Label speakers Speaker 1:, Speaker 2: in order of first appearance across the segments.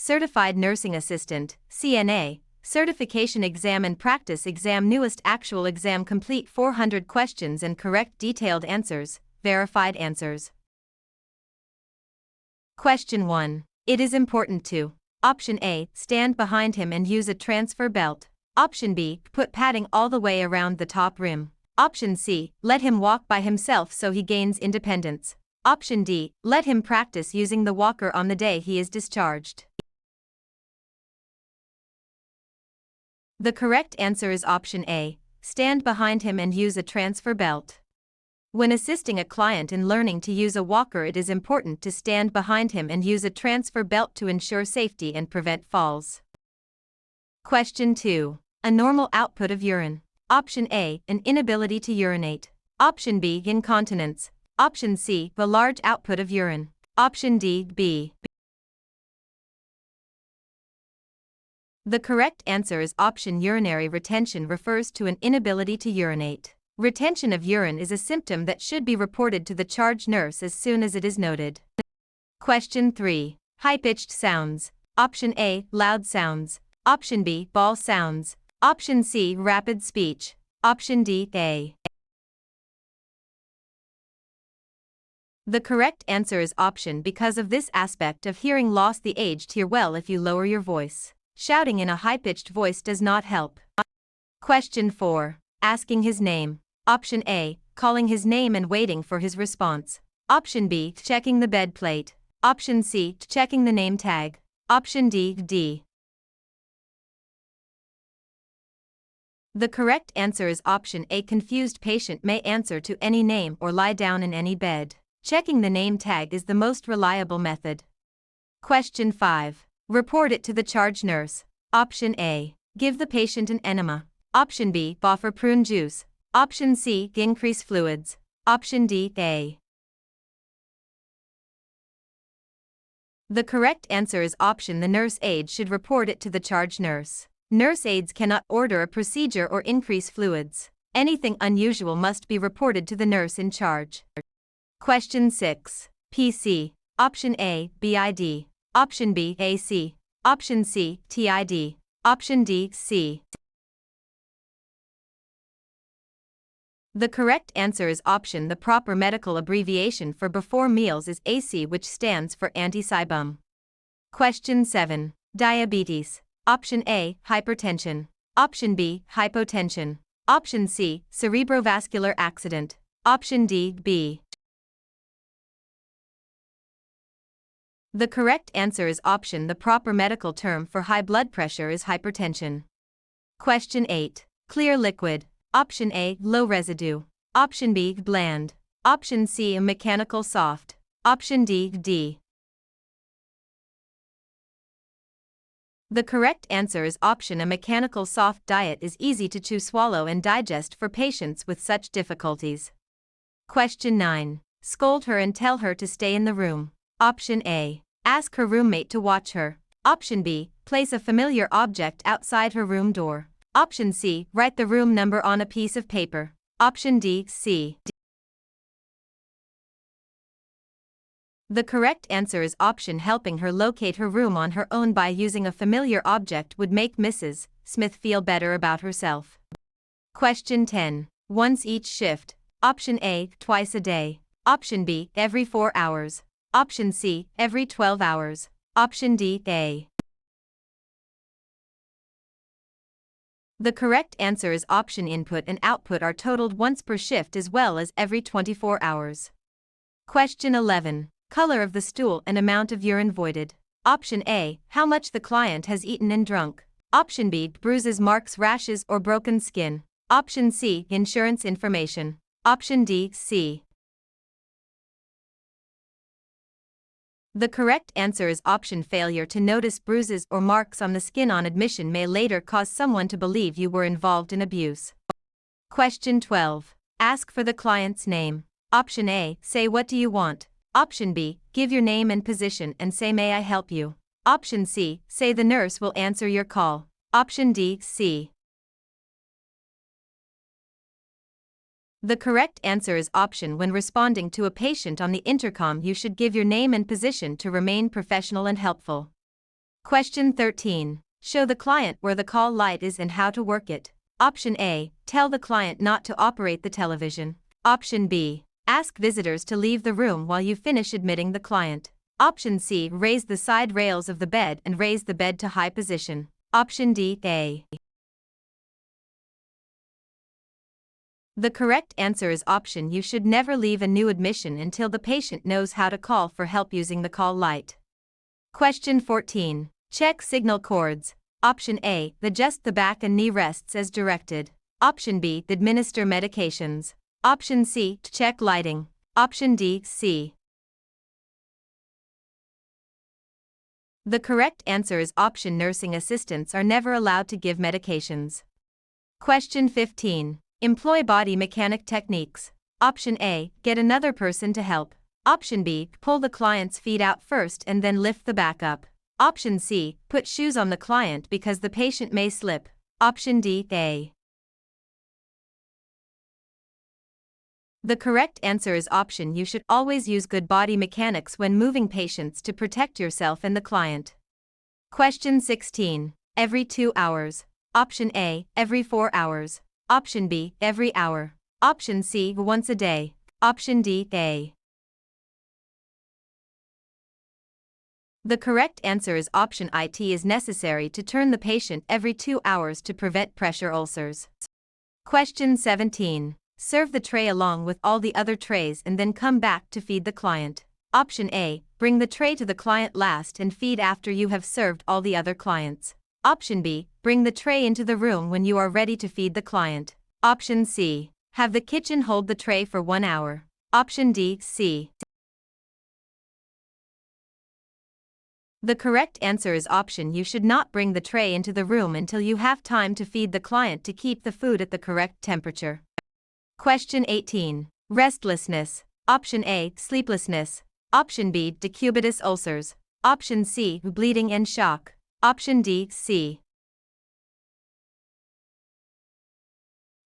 Speaker 1: Certified Nursing Assistant, CNA, Certification Exam and Practice Exam. Newest actual exam. Complete 400 questions and correct detailed answers, verified answers. Question 1. It is important to: Option A, stand behind him and use a transfer belt. Option B, put padding all the way around the top rim. Option C, let him walk by himself so he gains independence. Option D, let him practice using the walker on the day he is discharged. The correct answer is option A, stand behind him and use a transfer belt. When assisting a client in learning to use a walker, it is important to stand behind him and use a transfer belt to ensure safety and prevent falls. Question 2. A normal output of urine. Option A, an inability to urinate. Option B, incontinence. Option C, a large output of urine. Option D, B. The correct answer is option urinary retention refers to an inability to urinate. Retention of urine is a symptom that should be reported to the charge nurse as soon as it is noted. Question 3. High-pitched sounds. Option A, loud sounds. Option B, ball sounds. Option C, rapid speech. Option D, A. The correct answer is option. Because of this aspect of hearing loss, the aged hear well if you lower your voice. Shouting in a high-pitched voice does not help. Question 4. Asking his name. Option A, calling his name and waiting for his response. Option B, checking the bed plate. Option C, checking the name tag. Option D, D. The correct answer is option A. Confused patient may answer to any name or lie down in any bed. Checking the name tag is the most reliable method. Question 5. Report it to the charge nurse. Option A, give the patient an enema. Option B, offer prune juice. Option C, increase fluids. Option D, A. The correct answer is option. The nurse aide should report it to the charge nurse. Nurse aides cannot order a procedure or increase fluids. Anything unusual must be reported to the nurse in charge. Question 6. PC. Option A, BID. Option B, AC. Option C, TID. Option D, C. The correct answer is option. The proper medical abbreviation for before meals is AC, which stands for anti-SIBUM. Question 7. Diabetes. Option A, hypertension. Option B, hypotension. Option C, cerebrovascular accident. Option D, B. The correct answer is option. The proper medical term for high blood pressure is hypertension. Question 8. Clear liquid. Option A, low residue. Option B, bland. Option C, a mechanical soft. Option D, D. The correct answer is option. A mechanical soft diet is easy to chew, swallow and digest for patients with such difficulties. Question 9. Scold her and tell her to stay in the room. Option A, ask her roommate to watch her. Option B, place a familiar object outside her room door. Option C, write the room number on a piece of paper. Option D, C. The correct answer is option. Helping her locate her room on her own by using a familiar object would make Mrs. Smith feel better about herself. Question 10. Once each shift. Option A, twice a day. Option B, every 4 hours. Option C, every 12 hours. Option D, A. The correct answer is option. Input and output are totaled once per shift as well as every 24 hours. Question 11. Color of the stool and amount of urine voided. Option A, how much the client has eaten and drunk. Option B, bruises, marks, rashes, or broken skin. Option C, insurance information. Option D, C. The correct answer is option. Failure to notice bruises or marks on the skin on admission may later cause someone to believe you were involved in abuse. Question 12. Ask for the client's name. Option A, say what do you want. Option B, give your name and position and say may I help you. Option C, say the nurse will answer your call. Option D, C. The correct answer is option. When responding to a patient on the intercom, you should give your name and position to remain professional and helpful. Question 13. Show the client where the call light is and how to work it. Option A. Tell the client not to operate the television. Option B. Ask visitors to leave the room while you finish admitting the client. Option C. Raise the side rails of the bed and raise the bed to high position. Option D. A. The correct answer is option. You should never leave a new admission until the patient knows how to call for help using the call light. Question 14. Check signal cords. Option A. Adjust the back and knee rests as directed. Option B. Administer medications. Option C. Check lighting. Option D. C. The correct answer is option. Nursing assistants are never allowed to give medications. Question 15. Employ body mechanic techniques. Option A. Get another person to help. Option B. Pull the client's feet out first and then lift the back up. Option C. Put shoes on the client because the patient may slip. Option D. A. The correct answer is option. You should always use good body mechanics when moving patients to protect yourself and the client. Question 16. Every 2 hours. Option A. Every 4 hours. Option B. Every hour. Option C. Once a day. Option D. A. The correct answer is option IT is necessary to turn the patient every 2 hours to prevent pressure ulcers. Question 17. Serve the tray along with all the other trays and then come back to feed the client. Option A. Bring the tray to the client last and feed after you have served all the other clients. Option B. Bring the tray into the room when you are ready to feed the client. Option C. Have the kitchen hold the tray for 1 hour. Option D. C. The correct answer is option. You should not bring the tray into the room until you have time to feed the client to keep the food at the correct temperature. Question 18. Restlessness. Option A. Sleeplessness. Option B. Decubitus ulcers. Option C. Bleeding and shock. Option D. C.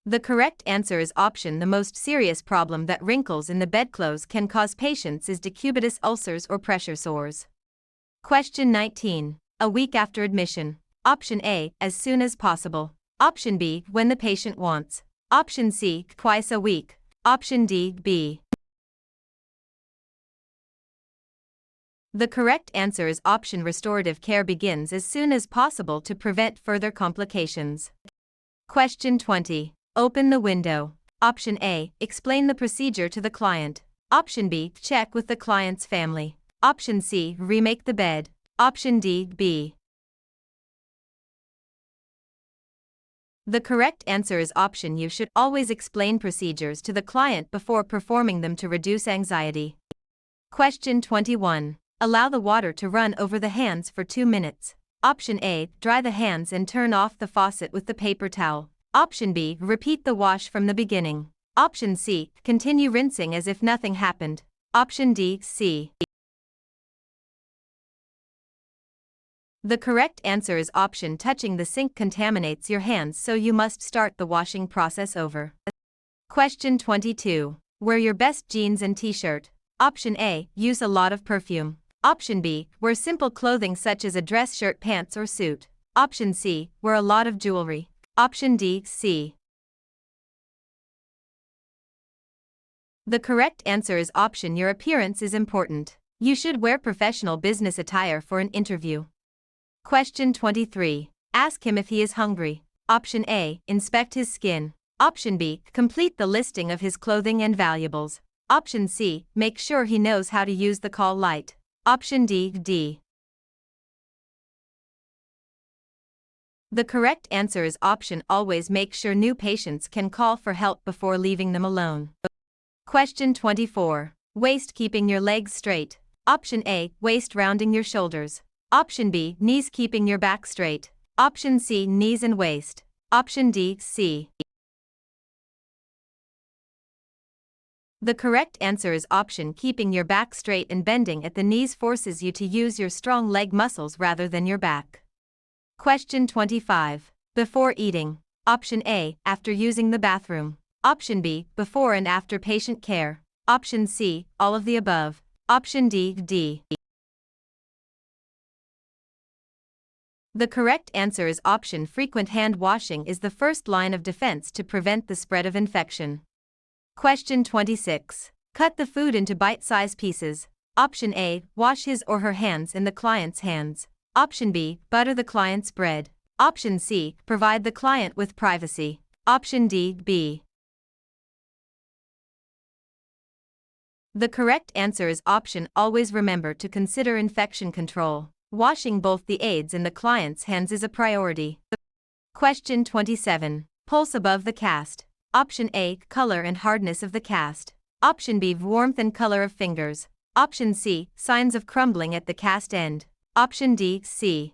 Speaker 1: The correct answer is option. The most serious problem that wrinkles in the bedclothes can cause patients is decubitus ulcers or pressure sores. Question 19. A week after admission. Option A. As soon as possible. Option B. When the patient wants. Option C. Twice a week. Option D. B. The correct answer is option. Restorative care begins as soon as possible to prevent further complications. Question 20. Open the window. Option A. Explain the procedure to the client. Option B. Check with the client's family. Option C. Remake the bed. Option D. B. The correct answer is option. You should always explain procedures to the client before performing them to reduce anxiety. Question 21. Allow the water to run over the hands for 2 minutes. Option A. Dry the hands and turn off the faucet with the paper towel. Option B. Repeat the wash from the beginning. Option C. Continue rinsing as if nothing happened. Option D. C. The correct answer is option. Touching the sink contaminates your hands, so you must start the washing process over. Question 22. Wear your best jeans and t-shirt. Option A. Use a lot of perfume. Option B. Wear simple clothing such as a dress shirt, pants or suit. Option C. Wear a lot of jewelry. Option D. C. The correct answer is option. Your appearance is important. You should wear professional business attire for an interview. Question 23. Ask him if he is hungry. Option A. Inspect his skin. Option B. Complete the listing of his clothing and valuables. Option C. Make sure he knows how to use the call light. Option D. D. The correct answer is option. Always make sure new patients can call for help before leaving them alone. Question 24. Waist keeping your legs straight. Option A. Waist rounding your shoulders. Option B. Knees keeping your back straight. Option C. Knees and waist. Option D. C. The correct answer is option. Keeping your back straight and bending at the knees forces you to use your strong leg muscles rather than your back. Question 25. Before eating. Option A. After using the bathroom. Option B. Before and after patient care. Option C. All of the above. Option D. D. The correct answer is option frequent hand washing is the first line of defense to prevent the spread of infection. Question 26. Cut the food into bite-sized pieces. Option A, wash his or her hands in the client's hands. Option B, butter the client's bread. Option C, provide the client with privacy. Option D, B. The correct answer is option. Always remember to consider infection control. Washing both the aids and the client's hands is a priority. Question 27. Pulse above the cast. Option A, color and hardness of the cast. Option B, warmth and color of fingers. Option C, signs of crumbling at the cast end. Option D, C.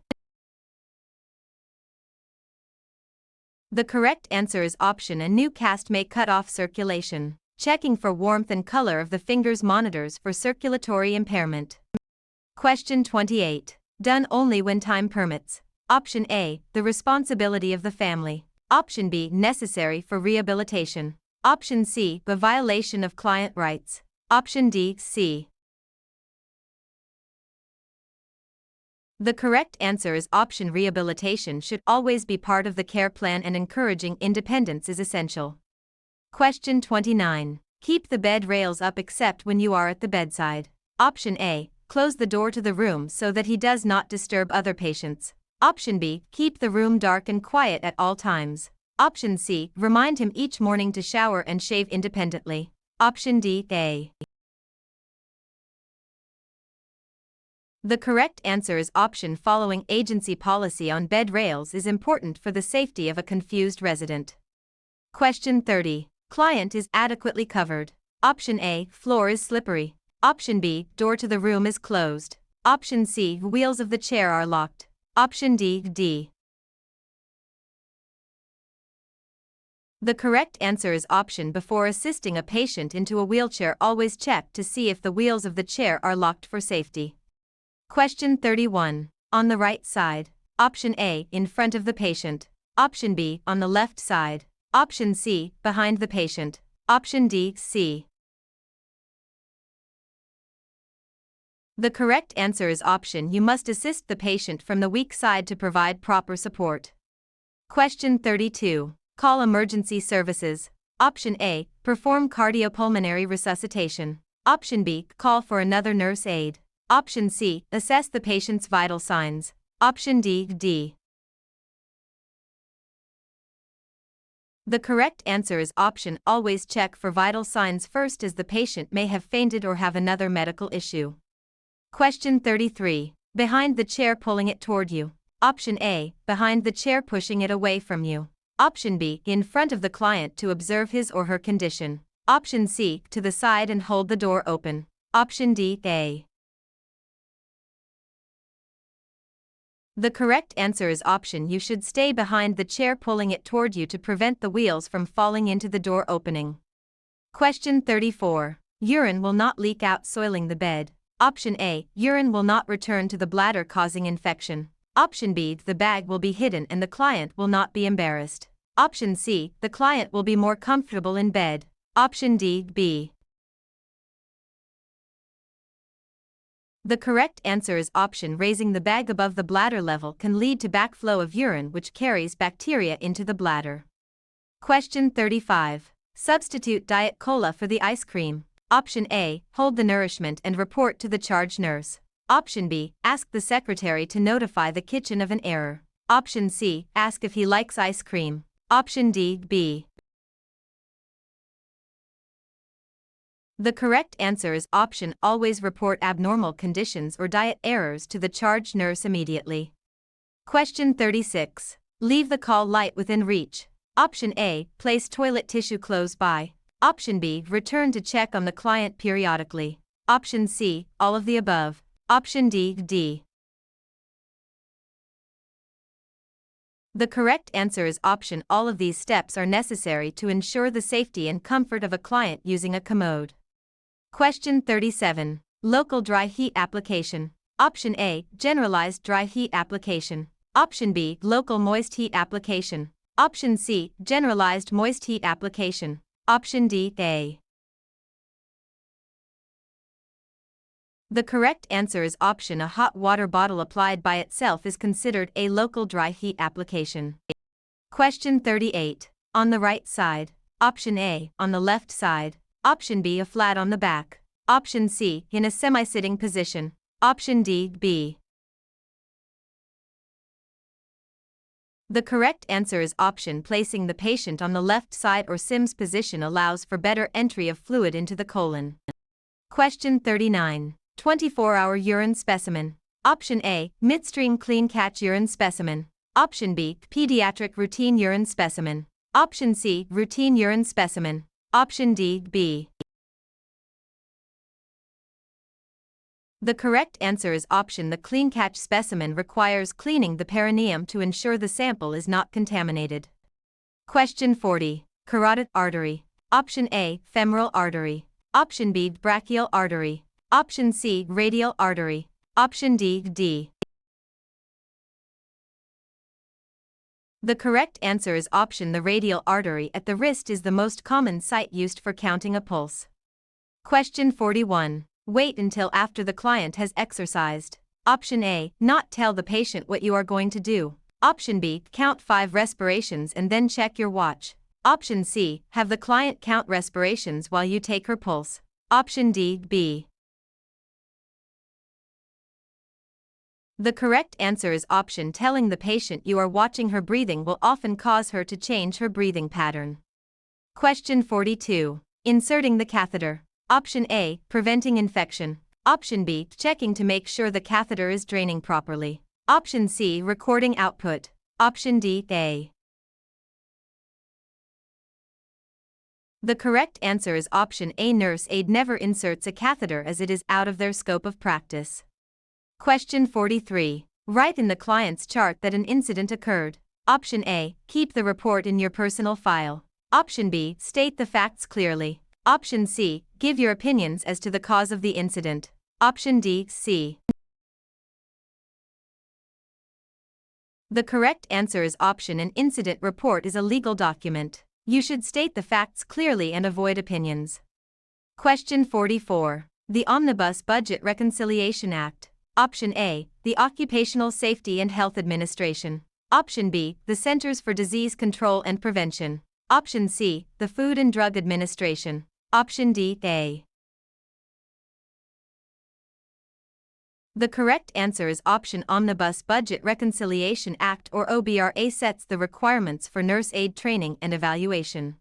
Speaker 1: The correct answer is option. A new cast may cut off circulation. Checking for warmth and color of the fingers monitors for circulatory impairment. Question 28. Done only when time permits. Option A, the responsibility of the family. Option B, necessary for rehabilitation. Option C, the violation of client rights. Option D, C. The correct answer is option. Rehabilitation should always be part of the care plan and encouraging independence is essential. Question 29. Keep the bed rails up except when you are at the bedside. Option A, close the door to the room so that he does not disturb other patients. Option B, keep the room dark and quiet at all times. Option C, remind him each morning to shower and shave independently. Option D, A. The correct answer is option. Following agency policy on bed rails is important for the safety of a confused resident. Question 30. Client is adequately covered. Option A, floor is slippery. Option B, door to the room is closed. Option C, wheels of the chair are locked. Option D, D. The correct answer is option. Before assisting a patient into a wheelchair, always check to see if the wheels of the chair are locked for safety. Question 31. On the right side. Option A, in front of the patient. Option B, on the left side. Option C, behind the patient. Option D, C. The correct answer is option. You must assist the patient from the weak side to provide proper support. Question 32. Call emergency services. Option A, perform cardiopulmonary resuscitation. Option B, call for another nurse aide. Option C, assess the patient's vital signs. Option D, D. The correct answer is option. Always check for vital signs first, as the patient may have fainted or have another medical issue. Question 33. Behind the chair, pulling it toward you. Option A, behind the chair, pushing it away from you. Option B, in front of the client to observe his or her condition. Option C, to the side and hold the door open. Option D, A. The correct answer is option. You should stay behind the chair, pulling it toward you to prevent the wheels from falling into the door opening. Question 34. Urine will not leak out, soiling the bed. Option A, urine will not return to the bladder, causing infection. Option B, the bag will be hidden and the client will not be embarrassed. Option C, the client will be more comfortable in bed. Option D, B. The correct answer is option. Raising the bag above the bladder level can lead to backflow of urine, which carries bacteria into the bladder. Question 35. Substitute Diet Cola for the ice cream. Option A, hold the nourishment and report to the charge nurse. Option B, ask the secretary to notify the kitchen of an error. Option C, ask if he likes ice cream. Option D, B. The correct answer is option. Always report abnormal conditions or diet errors to the charge nurse immediately. Question 36. Leave the call light within reach. Option A, place toilet tissue close by. Option B, return to check on the client periodically. Option C, all of the above. Option D, D. The correct answer is option. All of these steps are necessary to ensure the safety and comfort of a client using a commode. Question 37. Local dry heat application. Option A, generalized dry heat application. Option B, local moist heat application. Option C, generalized moist heat application. Option D, A. The correct answer is option A. Hot water bottle applied by itself is considered a local dry heat application. Question 38. On the right side. Option A, on the left side. Option B, a flat on the back. Option C, in a semi-sitting position. Option D, B. The correct answer is option. Placing the patient on the left side or Sims position allows for better entry of fluid into the colon. Question 39. 24-hour urine specimen. Option A, midstream clean catch urine specimen. Option B, pediatric routine urine specimen. Option C, routine urine specimen. Option D, B. The correct answer is option The clean catch specimen requires cleaning the perineum to ensure the sample is not contaminated. Question 40. Carotid artery. Option A, femoral artery. Option B, brachial artery. Option C, radial artery. Option D, D. The correct answer is option The radial artery at the wrist is the most common site used for counting a pulse. Question 41. Wait until after the client has exercised. Option A, not tell the patient what you are going to do. Option B, count 5 respirations and then check your watch. Option C, have the client count respirations while you take her pulse. Option D, B. The correct answer is option Telling the patient you are watching her breathing will often cause her to change her breathing pattern. Question 42. Inserting the catheter. Option A, preventing infection. Option B, checking to make sure the catheter is draining properly. Option C, recording output. Option D, A. The correct answer is option A. Nurse aide never inserts a catheter as it is out of their scope of practice. Question 43. Write in the client's chart that an incident occurred. Option A, keep the report in your personal file. Option B, state the facts clearly. Option C, give your opinions as to the cause of the incident. Option D, C. The correct answer is option An incident report is a legal document. You should state the facts clearly and avoid opinions. Question 44. The Omnibus Budget Reconciliation Act. Option A, the Occupational Safety and Health Administration. Option B, the Centers for Disease Control and Prevention. Option C, the Food and Drug Administration. Option D, A. The correct answer is option Omnibus Budget Reconciliation Act or OBRA sets the requirements for nurse aid training and evaluation.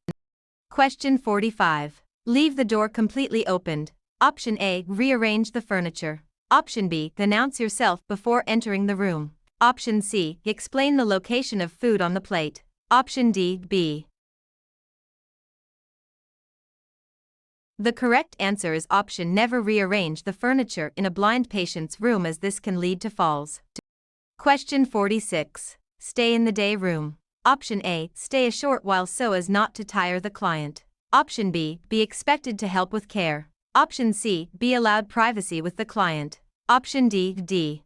Speaker 1: Question 45. Leave the door completely opened. Option A, rearrange the furniture. Option B, announce yourself before entering the room. Option C, explain the location of food on the plate. Option D, B. The correct answer is option Never rearrange the furniture in a blind patient's room as this can lead to falls. Question 46. Stay in the day room. Option A, stay a short while so as not to tire the client. Option B, be expected to help with care. Option C, be allowed privacy with the client. Option D, D.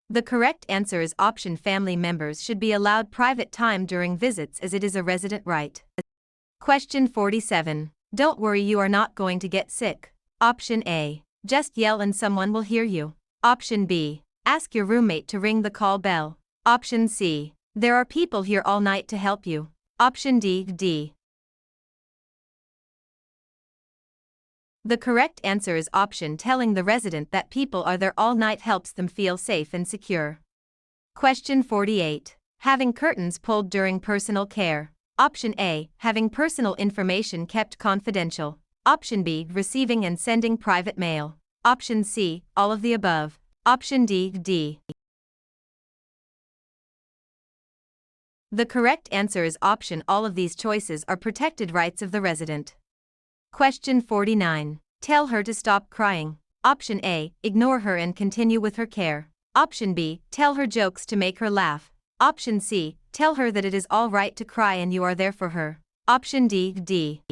Speaker 1: The correct answer is option Family members should be allowed private time during visits as it is a resident right. Question 47. Don't worry, you are not going to get sick. Option A, just yell and someone will hear you. Option B, ask your roommate to ring the call bell. Option C, there are people here all night to help you. Option D, D. The correct answer is option Telling the resident that people are there all night helps them feel safe and secure. Question 48. Having curtains pulled during personal care. Option A, having personal information kept confidential. Option B, receiving and sending private mail. Option C, all of the above. Option D, D. The correct answer is option All of these choices are protected rights of the resident. Question 49. Tell her to stop crying. Option A, ignore her and continue with her care. Option B, tell her jokes to make her laugh. Option C, tell her that it is all right to cry and you are there for her. Option D, D.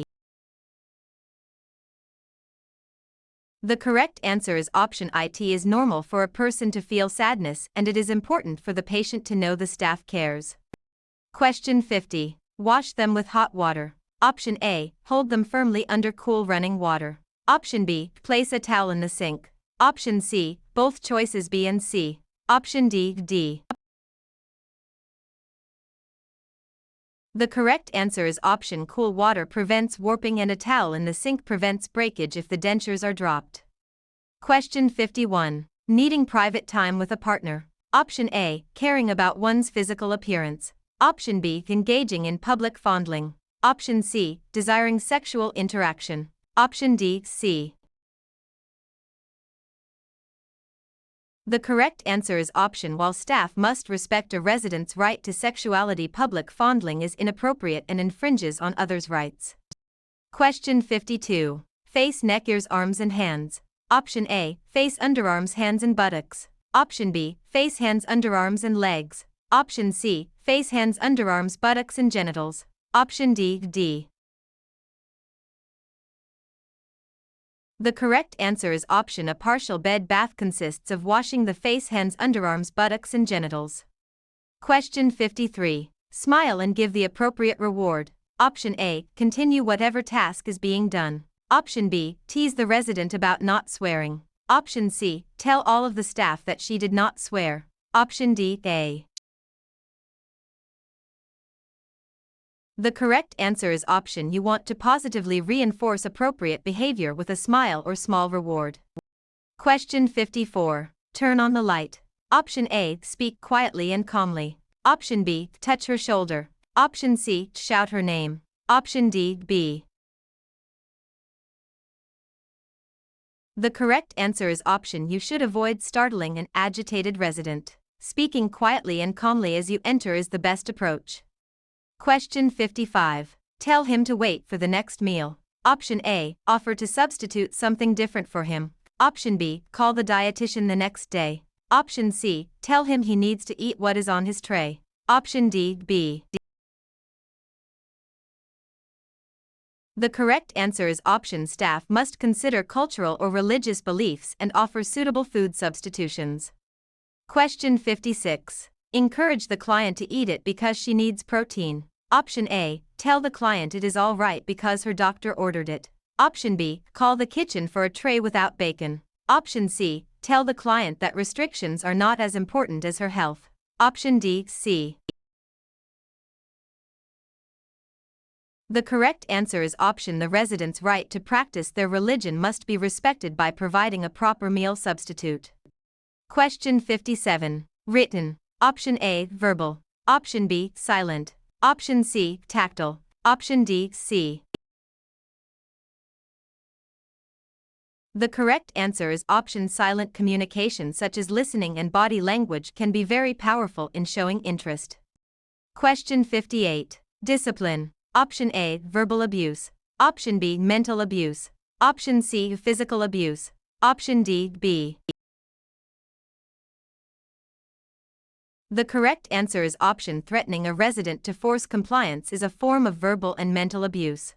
Speaker 1: The correct answer is option It is normal for a person to feel sadness and it is important for the patient to know the staff cares. Question 50. Wash them with hot water. Option A, hold them firmly under cool running water. Option B, place a towel in the sink. Option C, both choices B and C. Option D. The correct answer is option cool water prevents warping and a towel in the sink prevents breakage if the dentures are dropped. Question 51. Needing private time with a partner. Option A, caring about one's physical appearance. Option B, engaging in public fondling. Option C, desiring sexual interaction. Option D, C. The correct answer is option. While staff must respect a resident's right to sexuality, public fondling is inappropriate and infringes on others' rights. Question 52. Face, neck, ears, arms and hands. Option A, face, underarms, hands and buttocks. Option B, face, hands, underarms and legs. Option C, face, hands, underarms, buttocks and genitals. Option D. The correct answer is option A. Partial bed bath consists of washing the face, hands, underarms, buttocks and genitals. Question 53. Smile and give the appropriate reward. Option A, continue whatever task is being done. Option B, tease the resident about not swearing. Option C, tell all of the staff that she did not swear. Option D, A. The correct answer is option You want to positively reinforce appropriate behavior with a smile or small reward. Question 54. Turn on the light. Option A, speak quietly and calmly. Option B, touch her shoulder. Option C, shout her name. Option D, B. The correct answer is option You should avoid startling an agitated resident. Speaking quietly and calmly as you enter is the best approach. Question 55. Tell him to wait for the next meal. Option A, offer to substitute something different for him. Option B, call the dietitian the next day. Option C, tell him he needs to eat what is on his tray. Option D, B. The correct answer is option Staff must consider cultural or religious beliefs and offer suitable food substitutions. Question 56. Encourage the client to eat it because she needs protein. Option A, tell the client it is all right because her doctor ordered it. Option B, call the kitchen for a tray without bacon. Option C, tell the client that restrictions are not as important as her health. Option D, C. The correct answer is option The resident's right to practice their religion must be respected by providing a proper meal substitute. Question 57. Written. Option A, verbal. Option B, silent. Option C, tactile. Option D, C. The correct answer is option Silent communication such as listening and body language can be very powerful in showing interest. Question 58. Discipline. Option A, verbal abuse. Option B, mental abuse. Option C, physical abuse. Option D, B. The correct answer is option Threatening a resident to force compliance is a form of verbal and mental abuse.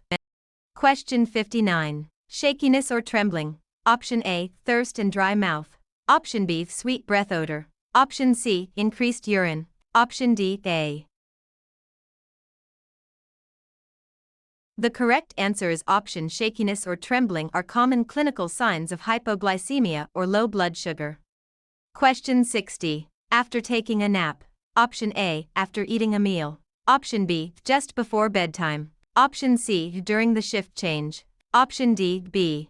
Speaker 1: Question 59. Shakiness or trembling. Option A, thirst and dry mouth. Option B, sweet breath odor. Option C, increased urine. Option D, A. The correct answer is option Shakiness or trembling are common clinical signs of hypoglycemia or low blood sugar. Question 60. After taking a nap. Option A, after eating a meal. Option B, just before bedtime. Option C, during the shift change. Option D, B.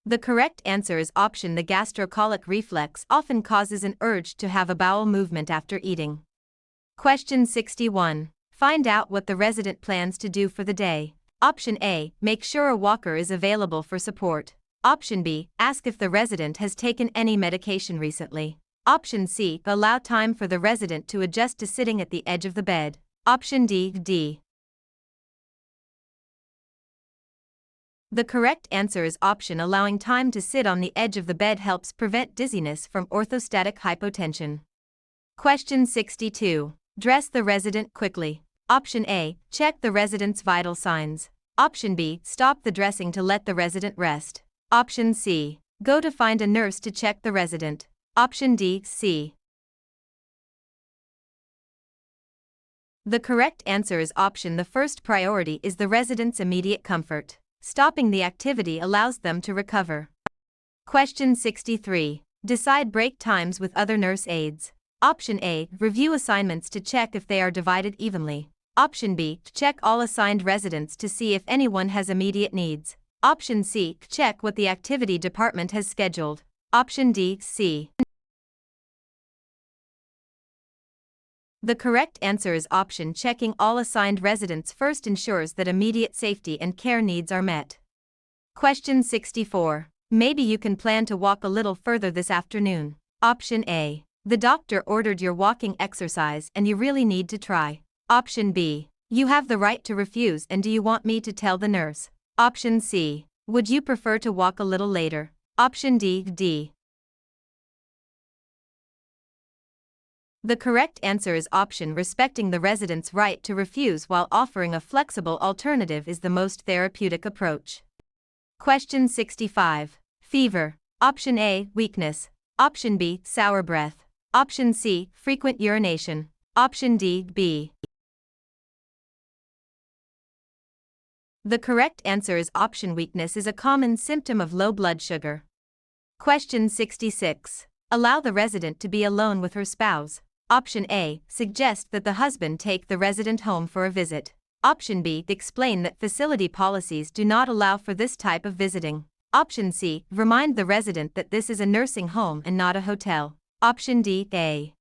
Speaker 1: The correct answer is option The gastrocolic reflex often causes an urge to have a bowel movement after eating. Question 61. Find out what the resident plans to do for the day. Option A, make sure a walker is available for support. Option B, ask if the resident has taken any medication recently. Option C, allow time for the resident to adjust to sitting at the edge of the bed. Option D. The correct answer is option Allowing time to sit on the edge of the bed helps prevent dizziness from orthostatic hypotension. Question 62. Dress the resident quickly. Option A, check the resident's vital signs. Option B, stop the dressing to let the resident rest. Option C, go to find a nurse to check the resident. Option D, C. The correct answer is option. The first priority is the resident's immediate comfort. Stopping the activity allows them to recover. Question 63. Decide break times with other nurse aides. Option A. Review assignments to check if they are divided evenly. Option B. Check all assigned residents to see if anyone has immediate needs. Option C. Check what the activity department has scheduled. Option D. C. The correct answer is option. Checking all assigned residents first ensures that immediate safety and care needs are met. Question 64. Maybe you can plan to walk a little further this afternoon. Option A. The doctor ordered your walking exercise and you really need to try. Option B. You have the right to refuse and do you want me to tell the nurse? Option C. Would you prefer to walk a little later? Option D. The correct answer is option. Respecting the resident's right to refuse while offering a flexible alternative is the most therapeutic approach. Question 65. Fever. Option A. Weakness. Option B. Sour breath. Option C. Frequent urination. Option D. B. The correct answer is option. Weakness is a common symptom of low blood sugar. Question 66. Allow the resident to be alone with her spouse. Option A. Suggest that the husband take the resident home for a visit. Option B. Explain that facility policies do not allow for this type of visiting. Option C. Remind the resident that this is a nursing home and not a hotel. Option D. A.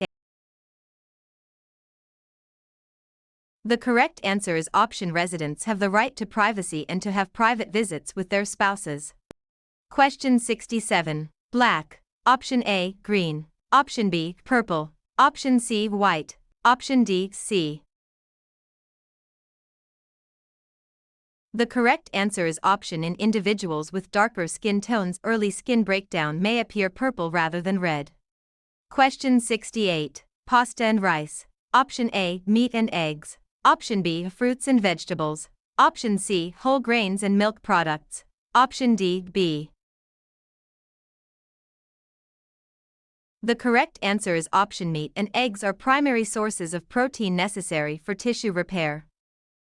Speaker 1: The correct answer is option. Residents have the right to privacy and to have private visits with their spouses. Question 67. Black. Option A. Green. Option B. Purple. Option C. White. Option D. C. The correct answer is option. In individuals with darker skin tones, early skin breakdown may appear purple rather than red. Question 68. Pasta and rice. Option A. Meat and eggs. Option B. Fruits and vegetables. Option C. Whole grains and milk products. Option D. B. The correct answer is option. Meat and eggs are primary sources of protein necessary for tissue repair.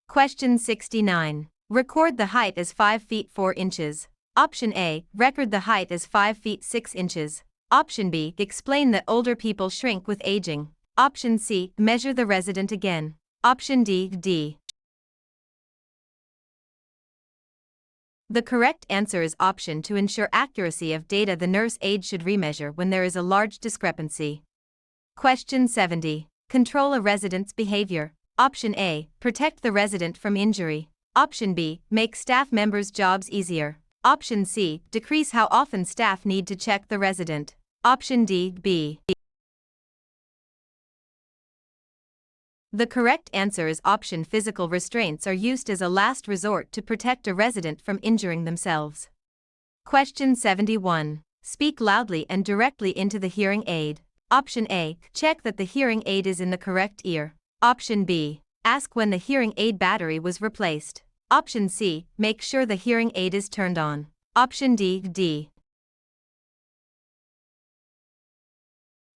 Speaker 1: Question 69. Record the height as 5 feet 4 inches. Option A. Record the height as 5 feet 6 inches. Option B. Explain that older people shrink with aging. Option C. Measure the resident again. Option D. The correct answer is option. To ensure accuracy of data, the nurse aide should remeasure when there is a large discrepancy. Question 70. Control a resident's behavior. Option A. Protect the resident from injury. Option B. Make staff members' jobs easier. Option C. Decrease how often staff need to check the resident. Option D. B. The correct answer is option. Physical restraints are used as a last resort to protect a resident from injuring themselves. Question 71. Speak loudly and directly into the hearing aid. Option A. Check that the hearing aid is in the correct ear. Option B. Ask when the hearing aid battery was replaced. Option C. Make sure the hearing aid is turned on. Option D.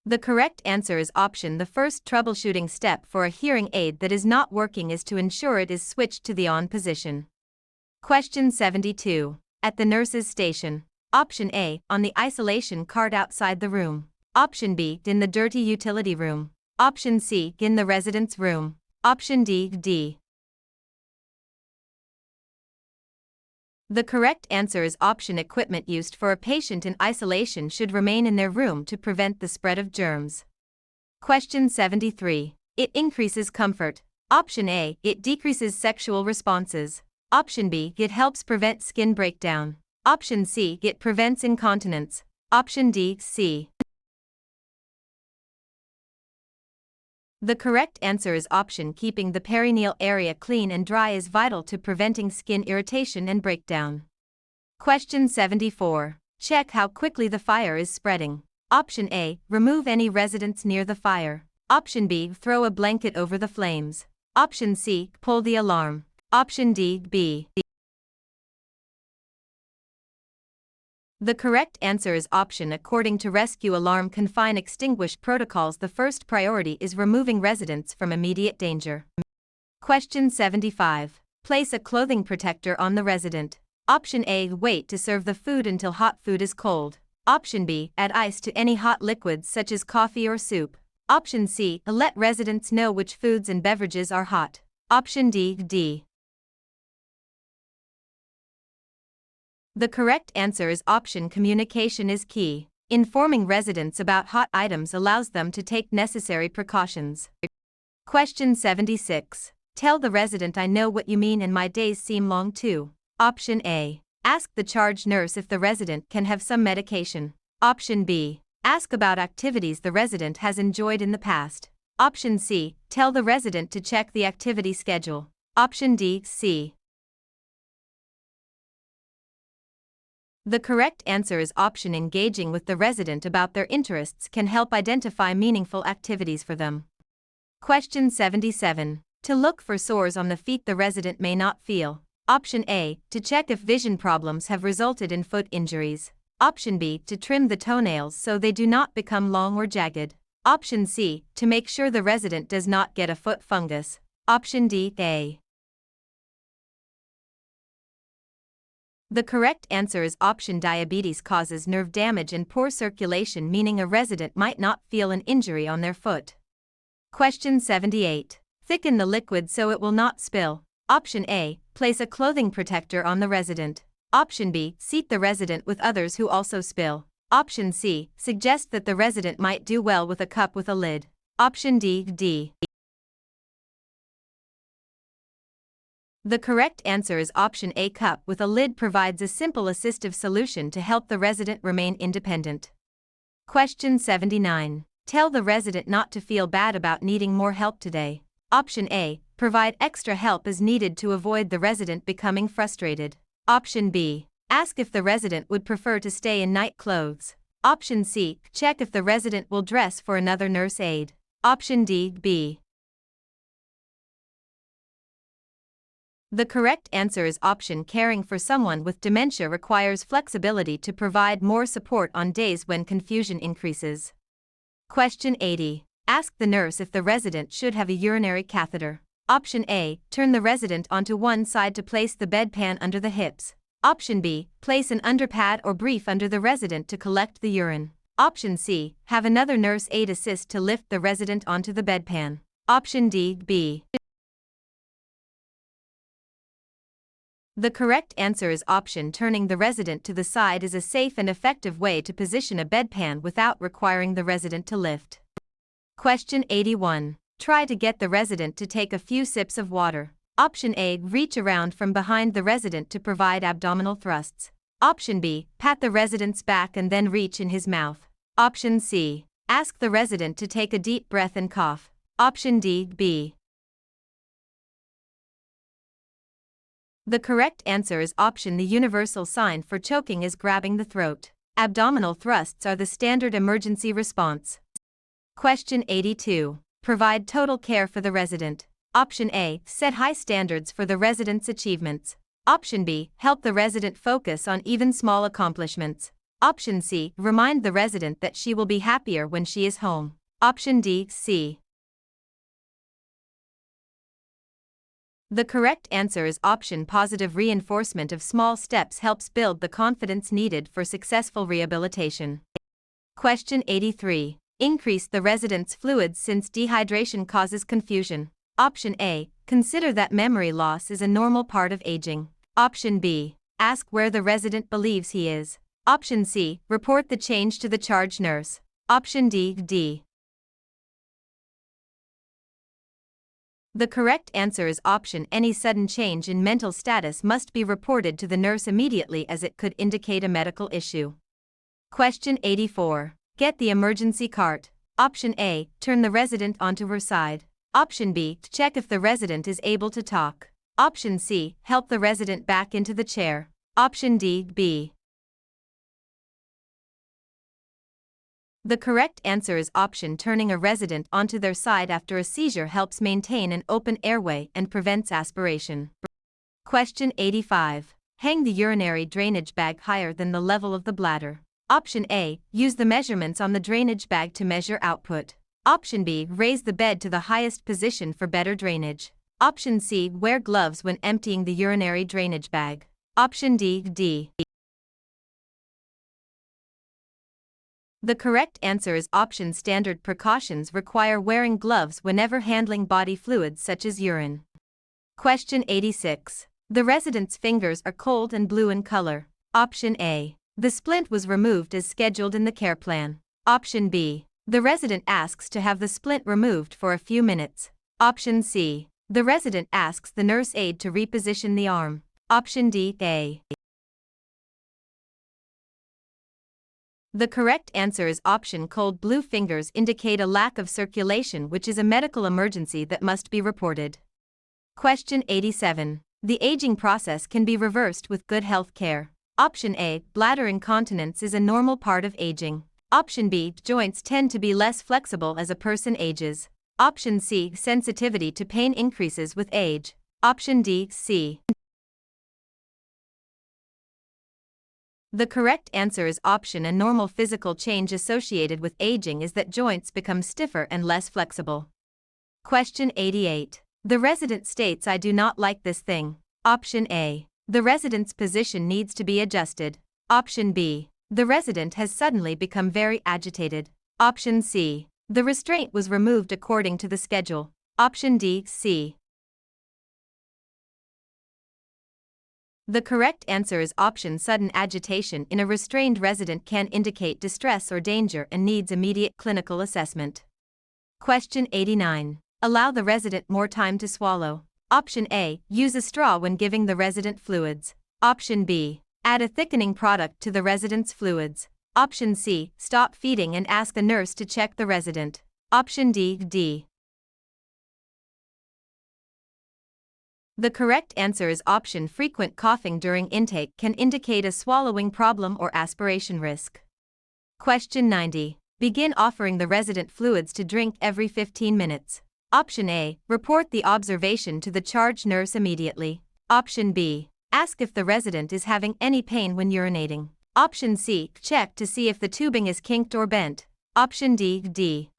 Speaker 1: The correct answer is option. The first troubleshooting step for a hearing aid that is not working is to ensure it is switched to the on position. Question 72. At the nurse's station. Option A. On the isolation cart outside the room. Option B. In the dirty utility room. Option C. In the resident's room. Option D. The correct answer is option. Equipment used for a patient in isolation should remain in their room to prevent the spread of germs. Question 73. It increases comfort. Option A. It decreases sexual responses. Option B. It helps prevent skin breakdown. Option C. It prevents incontinence. Option D. C. The correct answer is option. Keeping the perineal area clean and dry is vital to preventing skin irritation and breakdown. Question 74. Check how quickly the fire is spreading. Option A. Remove any residents near the fire. Option B. Throw a blanket over the flames. Option C. Pull the alarm. Option D. B. The correct answer is option. According to rescue alarm confine extinguish protocols, the first priority is removing residents from immediate danger. Question 75. Place a clothing protector on the resident. Option A. Wait to serve the food until hot food is cold. Option B. Add ice to any hot liquids such as coffee or soup. Option C. Let residents know which foods and beverages are hot. Option D. The correct answer is option communication is key. Informing residents about hot items allows them to take necessary precautions. Question 76. Tell the resident I know what you mean and my days seem long too. Option A. Ask the charge nurse if the resident can have some medication. Option B. Ask about activities the resident has enjoyed in the past. Option C. Tell the resident to check the activity schedule. Option C. The correct answer is option engaging with the resident about their interests can help identify meaningful activities for them. Question 77. To look for sores on the feet the resident may not feel. Option A. To check if vision problems have resulted in foot injuries. Option B. To trim the toenails so they do not become long or jagged. Option C. To make sure the resident does not get a foot fungus. Option D. The correct answer is option diabetes causes nerve damage and poor circulation, meaning a resident might not feel an injury on their foot. Question 78. Thicken the liquid so it will not spill. Option A. Place a clothing protector on the resident. Option B. Seat the resident with others who also spill. Option C. Suggest that the resident might do well with a cup with a lid. Option D. The correct answer is option A. Cup with a lid provides a simple assistive solution to help the resident remain independent. Question 79. Tell the resident not to feel bad about needing more help today. Option A. Provide extra help as needed to avoid the resident becoming frustrated. Option B. Ask if the resident would prefer to stay in night clothes. Option C. Check if the resident will dress for another nurse aide. Option D. The correct answer is option caring for someone with dementia requires flexibility to provide more support on days when confusion increases. Question 80. Ask the nurse if the resident should have a urinary catheter. Option A. Turn the resident onto one side to place the bedpan under the hips. Option B. Place an underpad or brief under the resident to collect the urine. Option C. Have another nurse aide assist to lift the resident onto the bedpan. Option D. The correct answer is option turning the resident to the side is a safe and effective way to position a bedpan without requiring the resident to lift. Question 81. Try to get the resident to take a few sips of water. Option A. Reach around from behind the resident to provide abdominal thrusts. Option B. Pat the resident's back and then reach in his mouth. Option C. Ask the resident to take a deep breath and cough. Option D. The correct answer is option the universal sign for choking is grabbing the throat. Abdominal thrusts are the standard emergency response. Question 82. Provide total care for the resident. Option A. Set high standards for the resident's achievements. Option B. Help the resident focus on even small accomplishments. Option C. Remind the resident that she will be happier when she is home. Option C. The correct answer is option positive reinforcement of small steps helps build the confidence needed for successful rehabilitation. Question 83. Increase the resident's fluids since dehydration causes confusion. Option A. Consider that memory loss is a normal part of aging. Option B. Ask where the resident believes he is. Option C. Report the change to the charge nurse. Option D. The correct answer is option any sudden change in mental status must be reported to the nurse immediately as it could indicate a medical issue. Question 84. Get the emergency cart. Option A. Turn the resident onto her side. Option B. Check if the resident is able to talk. Option C. Help the resident back into the chair. Option D. The correct answer is option turning a resident onto their side after a seizure helps maintain an open airway and prevents aspiration. Question 85. Hang the urinary drainage bag higher than the level of the bladder. Option A. Use the measurements on the drainage bag to measure output. Option B. Raise the bed to the highest position for better drainage. Option C. Wear gloves when emptying the urinary drainage bag. Option D. The correct answer is option standard precautions require wearing gloves whenever handling body fluids such as urine. Question 86. The resident's fingers are cold and blue in color. Option A. The splint was removed as scheduled in the care plan. Option B. The resident asks to have the splint removed for a few minutes. Option C. The resident asks the nurse aide to reposition the arm. Option D. The correct answer is option cold blue fingers indicate a lack of circulation, which is a medical emergency that must be reported. Question 87. The aging process can be reversed with good health care. Option A. Bladder incontinence is a normal part of aging. Option B. Joints tend to be less flexible as a person ages. Option C. Sensitivity to pain increases with age. Option C. The correct answer is option A. Normal physical change associated with aging is that joints become stiffer and less flexible. Question 88. The resident states, "I do not like this thing." Option A. The resident's position needs to be adjusted. Option B. The resident has suddenly become very agitated. Option C. The restraint was removed according to the schedule. Option C. The correct answer is option sudden agitation in a restrained resident can indicate distress or danger and needs immediate clinical assessment. Question 89. Allow the resident more time to swallow. Option A. Use a straw when giving the resident fluids. Option B. Add a thickening product to the resident's fluids. Option C. Stop feeding and ask a nurse to check the resident. Option D. The correct answer is option frequent coughing during intake can indicate a swallowing problem or aspiration risk. Question 90. Begin offering the resident fluids to drink every 15 minutes. Option A. Report the observation to the charge nurse immediately. Option B. Ask if the resident is having any pain when urinating. Option C. Check to see if the tubing is kinked or bent. Option D.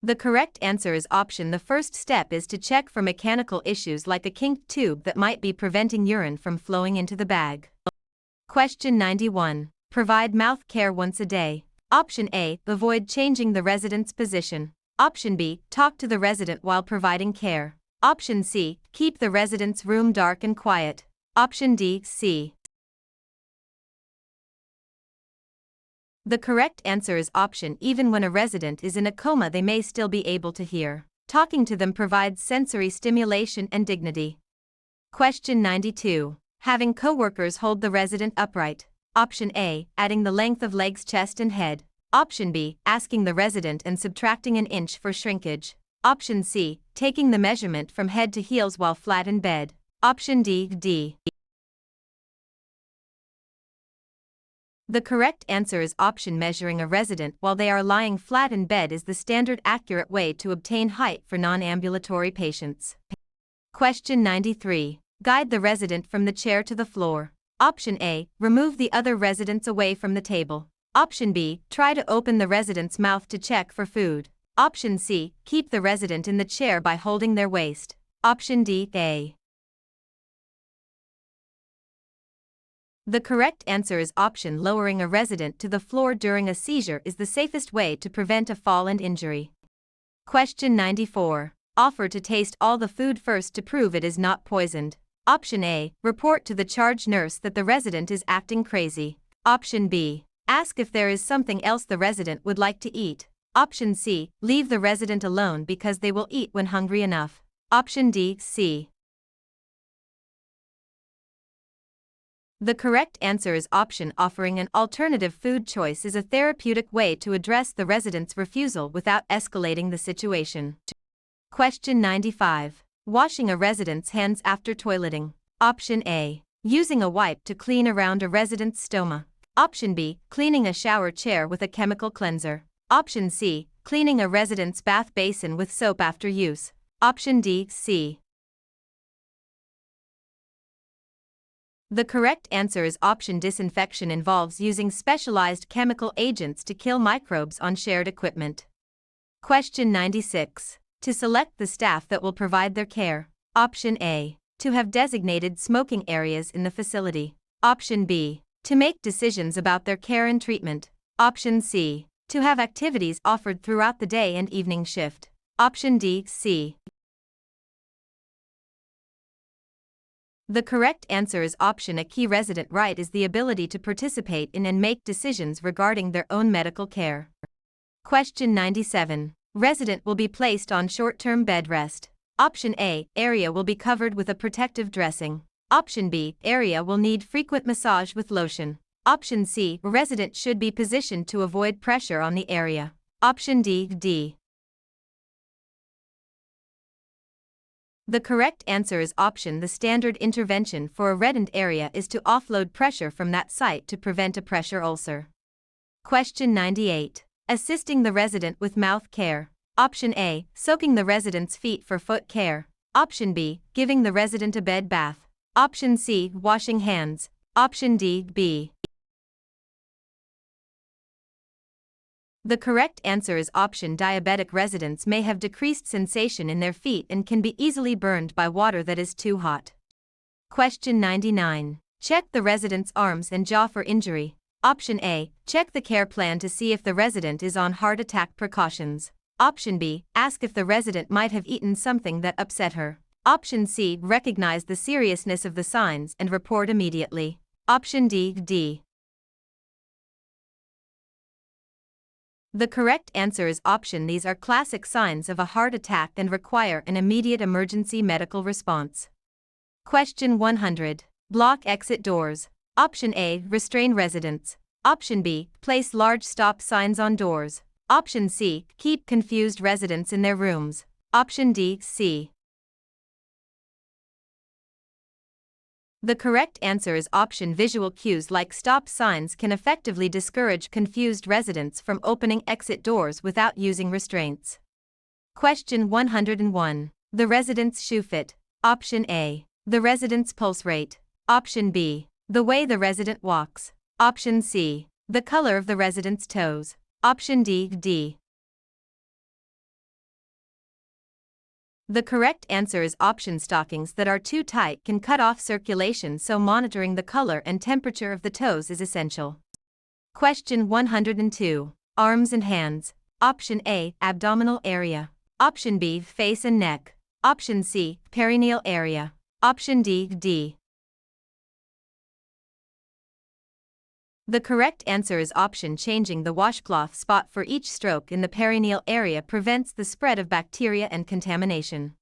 Speaker 1: The correct answer is option. The first step is to check for mechanical issues like a kinked tube that might be preventing urine from flowing into the bag. Question 91. Provide mouth care once a day. Option A. Avoid changing the resident's position. Option B. Talk to the resident while providing care. Option C. Keep the resident's room dark and quiet. Option C. The correct answer is option even when a resident is in a coma they may still be able to hear. Talking to them provides sensory stimulation and dignity. Question 92. Having coworkers hold the resident upright. Option A. Adding the length of legs, chest and head. Option B. Asking the resident and subtracting an inch for shrinkage. Option C. Taking the measurement from head to heels while flat in bed. Option D. The correct answer is option measuring a resident while they are lying flat in bed is the standard accurate way to obtain height for non-ambulatory patients. Question 93. Guide the resident from the chair to the floor. Option A. Remove the other residents away from the table. Option B. Try to open the resident's mouth to check for food. Option C. Keep the resident in the chair by holding their waist. Option D. The correct answer is option lowering a resident to the floor during a seizure is the safest way to prevent a fall and injury. Question 94. Offer to taste all the food first to prove it is not poisoned. Option A. Report to the charge nurse that the resident is acting crazy. Option B. Ask if there is something else the resident would like to eat. Option C. Leave the resident alone because they will eat when hungry enough. Option C. The correct answer is option offering an alternative food choice is a therapeutic way to address the resident's refusal without escalating the situation. Question 95. Washing a resident's hands after toileting. Option A. Using a wipe to clean around a resident's stoma. Option B. Cleaning a shower chair with a chemical cleanser. Option C. Cleaning a resident's bath basin with soap after use. Option C. The correct answer is option disinfection involves using specialized chemical agents to kill microbes on shared equipment. Question 96. To select the staff that will provide their care. Option A. To have designated smoking areas in the facility. Option B. To make decisions about their care and treatment. Option C. To have activities offered throughout the day and evening shift. Option D, C. The correct answer is option A. Key resident right is the ability to participate in and make decisions regarding their own medical care. Question 97. Resident will be placed on short-term bed rest. Option A. Area will be covered with a protective dressing. Option B. Area will need frequent massage with lotion. Option C. Resident should be positioned to avoid pressure on the area. Option D, D. The correct answer is option. The standard intervention for a reddened area is to offload pressure from that site to prevent a pressure ulcer. Question 98. Assisting the resident with mouth care. Option A. Soaking the resident's feet for foot care. Option B. Giving the resident a bed bath. Option C. Washing hands. Option D, B. The correct answer is option. Diabetic residents may have decreased sensation in their feet and can be easily burned by water that is too hot. Question 99. Check the resident's arms and jaw for injury. Option A. Check the care plan to see if the resident is on heart attack precautions. Option B. Ask if the resident might have eaten something that upset her. Option C. Recognize the seriousness of the signs and report immediately. Option D, D. The correct answer is option. These are classic signs of a heart attack and require an immediate emergency medical response. Question 100. Block exit doors. Option A. Restrain residents. Option B. Place large stop signs on doors. Option C. Keep confused residents in their rooms. Option D, C. The correct answer is option. Visual cues like stop signs can effectively discourage confused residents from opening exit doors without using restraints. Question 101. The resident's shoe fit. Option A. The resident's pulse rate. Option B. The way the resident walks. Option C. The color of the resident's toes. Option D, D. The correct answer is option. Stockings that are too tight can cut off circulation, so monitoring the color and temperature of the toes is essential. Question 102. Arms and hands. Option A. Abdominal area. Option B. Face and neck. Option C. Perineal area. Option D, D. The correct answer is option. Changing the washcloth spot for each stroke in the perineal area prevents the spread of bacteria and contamination.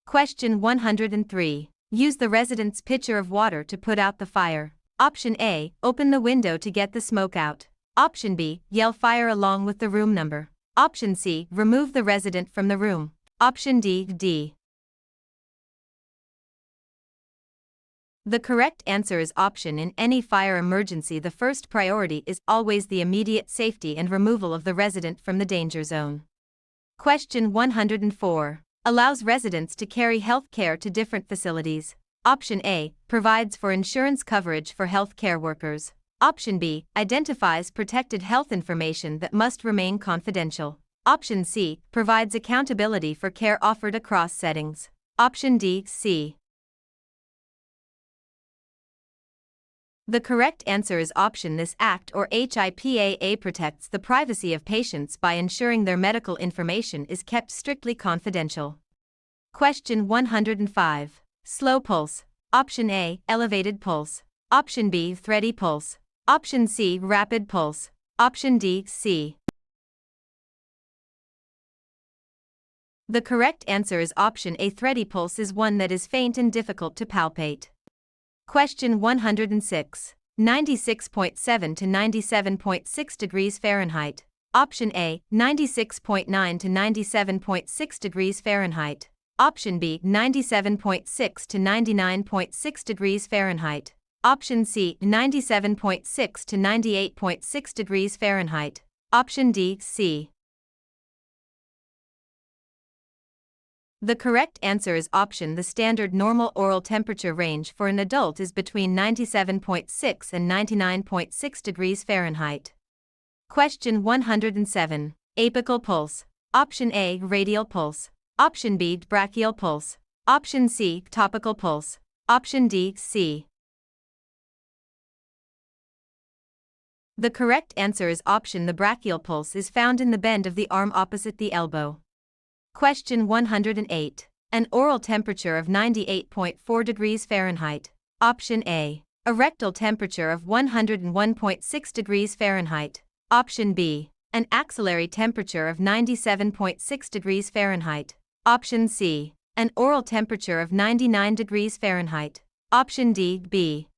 Speaker 1: Question 103. Use the resident's pitcher of water to put out the fire. Option A. Open the window to get the smoke out. Option B. Yell fire along with the room number. Option C. Remove the resident from the room. Option D, D. The correct answer is option. In any fire emergency, the first priority is always the immediate safety and removal of the resident from the danger zone. Question 104. Allows residents to carry health care to different facilities. Option A. Provides for insurance coverage for health care workers. Option B. Identifies protected health information that must remain confidential. Option C. Provides accountability for care offered across settings. Option D, C. The correct answer is option. This Act or HIPAA protects the privacy of patients by ensuring their medical information is kept strictly confidential. Question 105. Slow pulse. Option A. Elevated pulse. Option B. Thready pulse. Option C. Rapid pulse. Option D, C. The correct answer is option A. Thready pulse is one that is faint and difficult to palpate. Question 106. 96.7 to 97.6 degrees Fahrenheit. Option A. 96.9 to 97.6 degrees Fahrenheit. Option B. 97.6 to 99.6 degrees Fahrenheit. Option C. 97.6 to 98.6 degrees Fahrenheit. Option D, C. The correct answer is option. The standard normal oral temperature range for an adult is between 97.6 and 99.6 degrees Fahrenheit. Question 107. Apical pulse. Option A, radial pulse. Option B, brachial pulse. Option C, topical pulse. Option D, C. The correct answer is option the brachial pulse is found in the bend of the arm opposite the elbow. Question 108. An oral temperature of 98.4 degrees Fahrenheit. Option A. A rectal temperature of 101.6 degrees Fahrenheit. Option B. An axillary temperature of 97.6 degrees Fahrenheit. Option C. An oral temperature of 99 degrees Fahrenheit. Option D, B.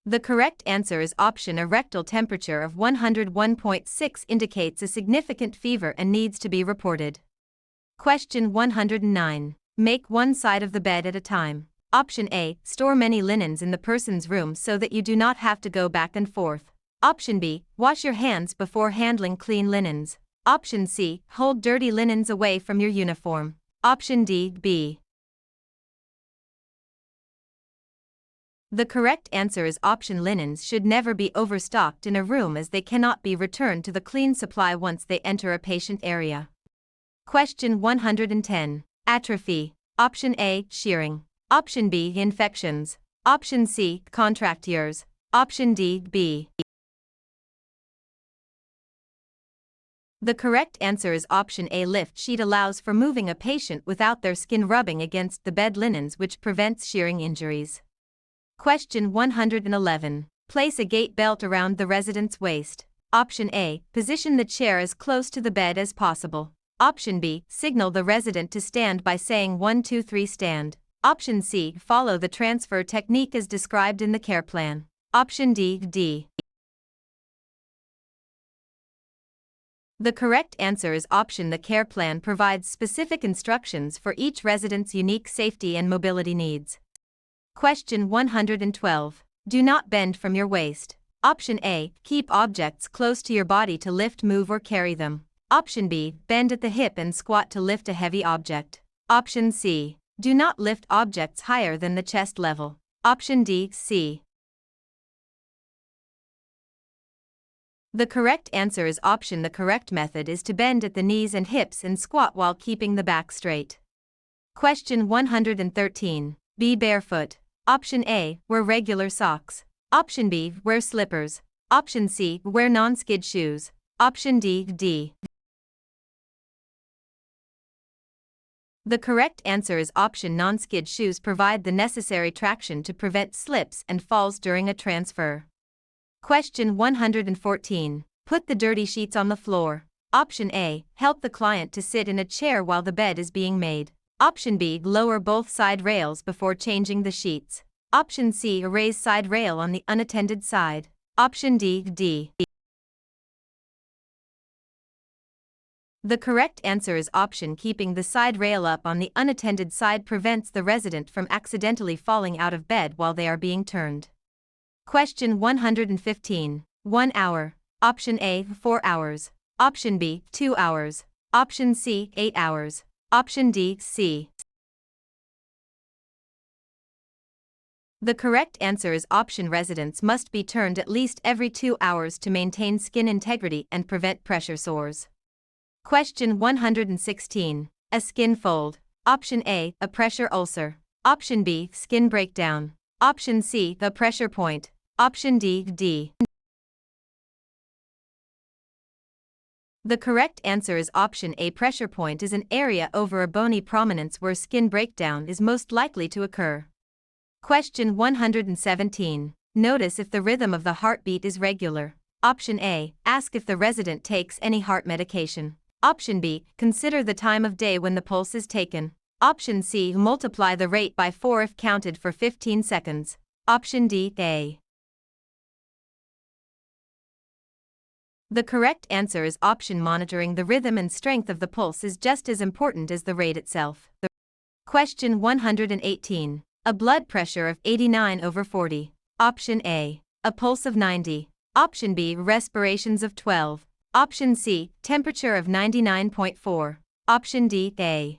Speaker 1: The correct answer is option A. Rectal temperature of 101.6 indicates a significant fever and needs to be reported. Question 109. Make one side of the bed at a time. Option A. Store many linens in the person's room so that you do not have to go back and forth. Option B. Wash your hands before handling clean linens. Option C. Hold dirty linens away from your uniform. Option D, B. The correct answer is option linens should never be overstocked in a room as they cannot be returned to the clean supply once they enter a patient area. Question 110. Atrophy. Option A, shearing. Option B, infections. Option C, contractures. Option D, B. The correct answer is option A. Lift sheet allows for moving a patient without their skin rubbing against the bed linens, which prevents shearing injuries. Question 111. Place a gait belt around the resident's waist. Option A. Position the chair as close to the bed as possible. Option B. Signal the resident to stand by saying 1, 2, 3 stand. Option C. Follow the transfer technique as described in the care plan. Option D, D. The correct answer is option the care plan provides specific instructions for each resident's unique safety and mobility needs. Question 112. Do not bend from your waist. Option A. Keep objects close to your body to lift, move, or carry them. Option B. Bend at the hip and squat to lift a heavy object. Option C. Do not lift objects higher than the chest level. Option D, C. The correct answer is option the correct method is to bend at the knees and hips and squat while keeping the back straight. Question 113. Be barefoot. Option A. Wear regular socks. Option B. Wear slippers. Option C. Wear non-skid shoes. Option D, D. The correct answer is option non-skid shoes provide the necessary traction to prevent slips and falls during a transfer. Question 114. Put the dirty sheets on the floor. Option A. Help the client to sit in a chair while the bed is being made. Option B. Lower both side rails before changing the sheets. Option C. Raise side rail on the unattended side. Option D, D. The correct answer is option keeping the side rail up on the unattended side prevents the resident from accidentally falling out of bed while they are being turned. Question 115. 1 hour. Option A. 4 hours. Option B. 2 hours. Option C. 8 hours. Option D, C. The correct answer is option residents must be turned at least every 2 hours to maintain skin integrity and prevent pressure sores. Question 116. A skin fold. Option A. A pressure ulcer. Option B. Skin breakdown. Option C. A pressure point. Option D, D. The correct answer is option A. Pressure point is an area over a bony prominence where skin breakdown is most likely to occur. Question 117. Notice if the rhythm of the heartbeat is regular. Option A. Ask if the resident takes any heart medication. Option B. Consider the time of day when the pulse is taken. Option C. Multiply the rate by 4 if counted for 15 seconds. Option D, A. The correct answer is option monitoring the rhythm and strength of the pulse is just as important as the rate itself. Question 118. A blood pressure of 89/40. Option A. A pulse of 90. Option B. Respirations of 12. Option C. Temperature of 99.4. Option D, A.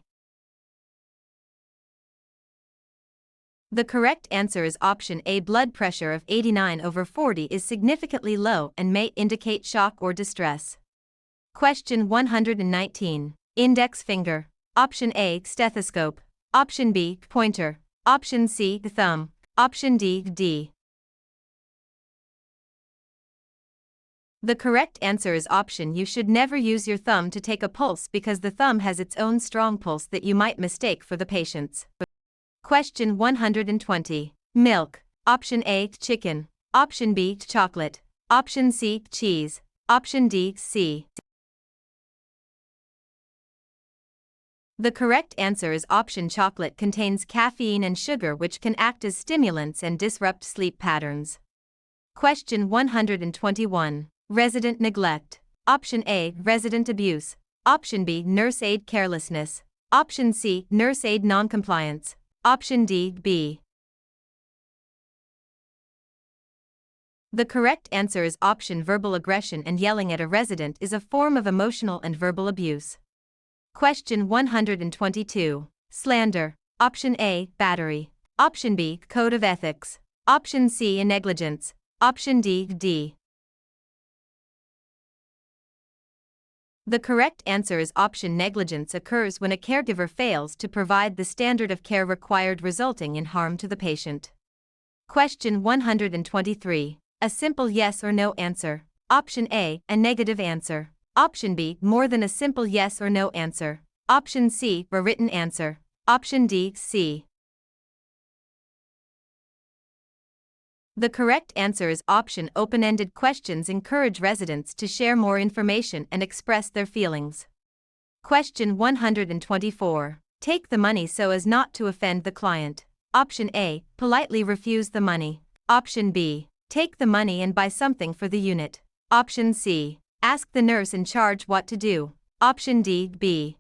Speaker 1: The correct answer is option A. Blood pressure of 89/40 is significantly low and may indicate shock or distress. Question 119. Index finger. Option A. Stethoscope. Option B. Pointer. Option C. Thumb. Option D. The correct answer is option. You should never use your thumb to take a pulse because the thumb has its own strong pulse that you might mistake for the patient's. Question 120. Milk. Option A. Chicken. Option B. Chocolate. Option C. Cheese. Option D. C. The correct answer is option chocolate contains caffeine and sugar which can act as stimulants and disrupt sleep patterns. Question 121. Resident neglect. Option A. Resident abuse. Option B. Nurse aide carelessness. Option C. Nurse aide noncompliance. Option D. The correct answer is option verbal aggression and yelling at a resident is a form of emotional and verbal abuse. Question 122. Slander. Option A. Battery. Option B. Code of ethics. Option C. Negligence. Option D. The correct answer is option negligence occurs when a caregiver fails to provide the standard of care required resulting in harm to the patient. Question 123. A simple yes or no answer. Option A. A negative answer. Option B. More than a simple yes or no answer. Option C. A written answer. Option D. C. The correct answer is option open-ended questions encourage residents to share more information and express their feelings. Question 124. Take the money so as not to offend the client. Option A. Politely refuse the money. Option B. Take the money and buy something for the unit. Option C. Ask the nurse in charge what to do. Option D.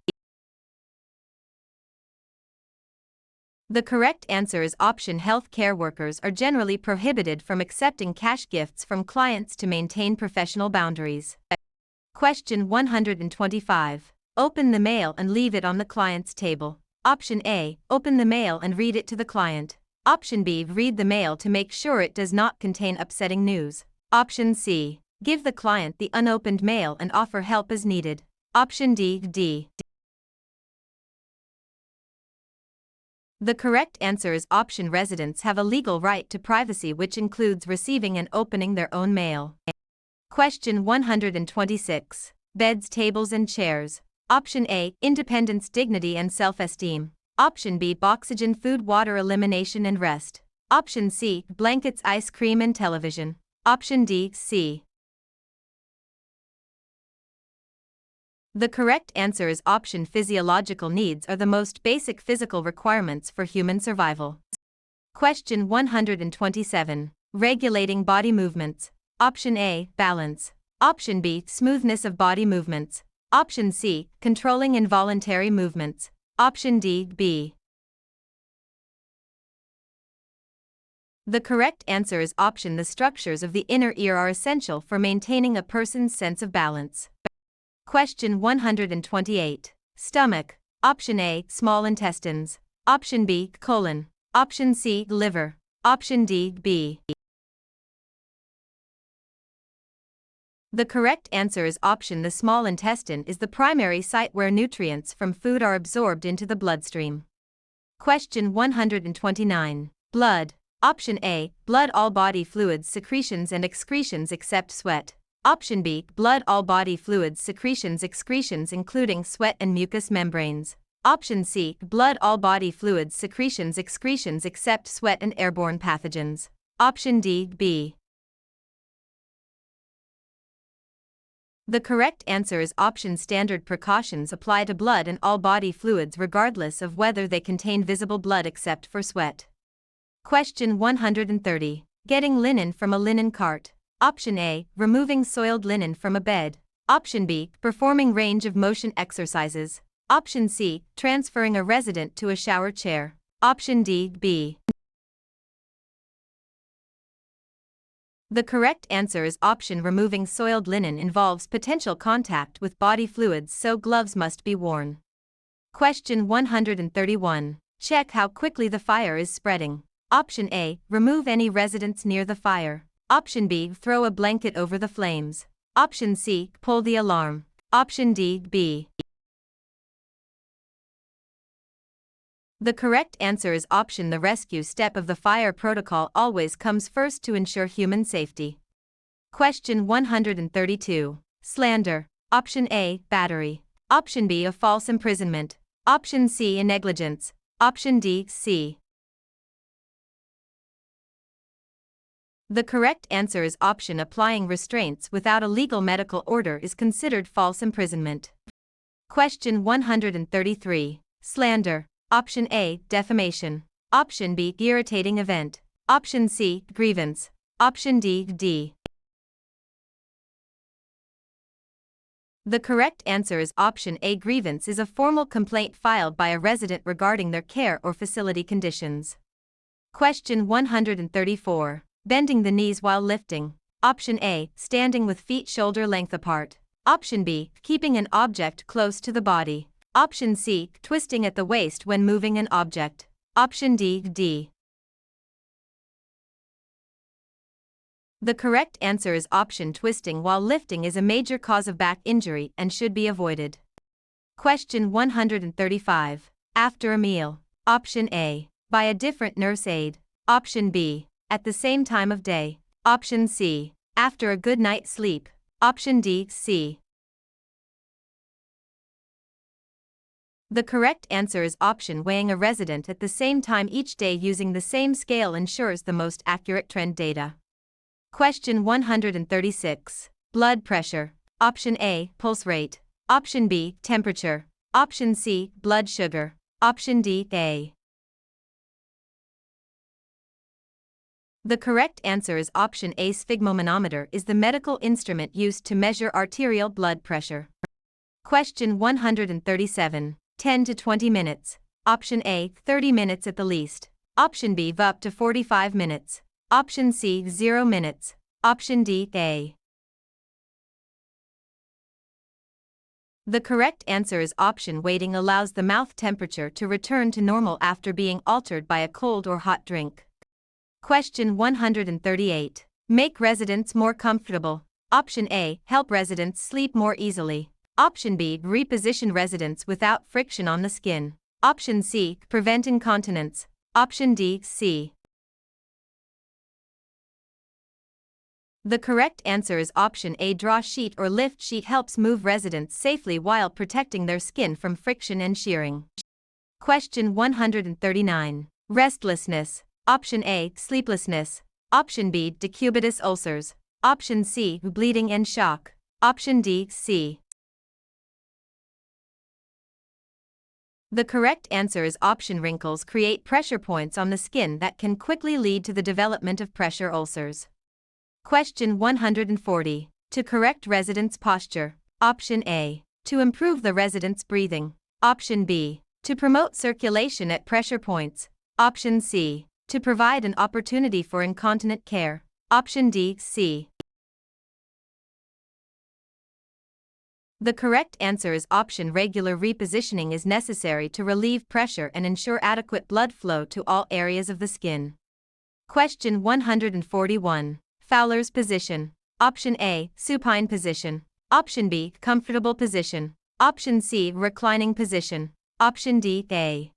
Speaker 1: The correct answer is option health care workers are generally prohibited from accepting cash gifts from clients to maintain professional boundaries. Question 125. Open the mail and leave it on the client's table. Option A. Open the mail and read it to the client. Option B. Read the mail to make sure it does not contain upsetting news. Option C. Give the client the unopened mail and offer help as needed. Option D. The correct answer is option residents have a legal right to privacy which includes receiving and opening their own mail. Question 126. Beds, tables and chairs. Option A. Independence, dignity and self-esteem. Option B. Oxygen, food, water, elimination and rest. Option C. Blankets, ice cream and television. Option D. C. The correct answer is option physiological needs are the most basic physical requirements for human survival. Question 127. Regulating body movements. Option A. Balance. Option B. Smoothness of body movements. Option C. Controlling involuntary movements. Option D. The correct answer is option the structures of the inner ear are essential for maintaining a person's sense of balance. Question 128. Stomach. Option A. Small intestines. Option B. Colon. Option C. Liver. Option D. The correct answer is option the small intestine is the primary site where nutrients from food are absorbed into the bloodstream. Question 129. Blood. Option A. Blood, all body fluids, secretions and excretions except sweat. Option B. Blood, all body fluids, secretions, excretions including sweat and mucous membranes. Option C. Blood, all body fluids, secretions, excretions except sweat and airborne pathogens. Option D. The correct answer is option standard precautions apply to blood and all body fluids regardless of whether they contain visible blood except for sweat. Question 130. Getting linen from a linen cart. Option A. Removing soiled linen from a bed. Option B. Performing range of motion exercises. Option C. Transferring a resident to a shower chair. Option D. The correct answer is option removing soiled linen involves potential contact with body fluids, so gloves must be worn. Question 131. Check how quickly the fire is spreading. Option A, remove any residents near the fire. Option B, throw a blanket over the flames. Option C, pull the alarm. Option D, B. The correct answer is option. The rescue step of the fire protocol always comes first to ensure human safety. Question 132. Slander. Option A, battery. Option B, a false imprisonment. Option C, a negligence. Option D, C. The correct answer is option. Applying restraints without a legal medical order is considered false imprisonment. Question 133. Slander. Option A, defamation. Option B, irritating event. Option C, grievance. Option D, D. The correct answer is option A. Grievance is a formal complaint filed by a resident regarding their care or facility conditions. Question 134. Bending the knees while lifting. Option A, standing with feet shoulder length apart. Option B, keeping an object close to the body. Option C, twisting at the waist when moving an object. Option D, D. The correct answer is option. Twisting while lifting is a major cause of back injury and should be avoided. Question 135. After a meal. Option A, by a different nurse aide. Option B, at the same time of day. Option C, after a good night's sleep. Option D, C. The correct answer is option. Weighing a resident at the same time each day using the same scale ensures the most accurate trend data. Question 136. Blood pressure. Option A, pulse rate. Option B, temperature. Option C, blood sugar. Option D, A. The correct answer is option A. Sphygmomanometer is the medical instrument used to measure arterial blood pressure. Question 137. 10 to 20 minutes. Option A, 30 minutes at the least. Option B, up to 45 minutes. Option C, 0 minutes. Option D, A. The correct answer is option. Waiting allows the mouth temperature to return to normal after being altered by a cold or hot drink. Question 138. Make residents more comfortable. Option A, help residents sleep more easily. Option B, reposition residents without friction on the skin. Option C, prevent incontinence. Option D, C. The correct answer is option A. Draw sheet or lift sheet helps move residents safely while protecting their skin from friction and shearing. Question 139. Restlessness. Option A, sleeplessness. Option B, decubitus ulcers. Option C, bleeding and shock. Option D, C. The correct answer is option. Wrinkles create pressure points on the skin that can quickly lead to the development of pressure ulcers. Question 140. To correct residents' posture. Option A, to improve the residents' breathing. Option B, to promote circulation at pressure points. Option C, to provide an opportunity for incontinent care. Option D, C. The correct answer is option. Regular repositioning is necessary to relieve pressure and ensure adequate blood flow to all areas of the skin. Question 141. Fowler's position. Option A, supine position. Option B, comfortable position. Option C, reclining position. Option D, A.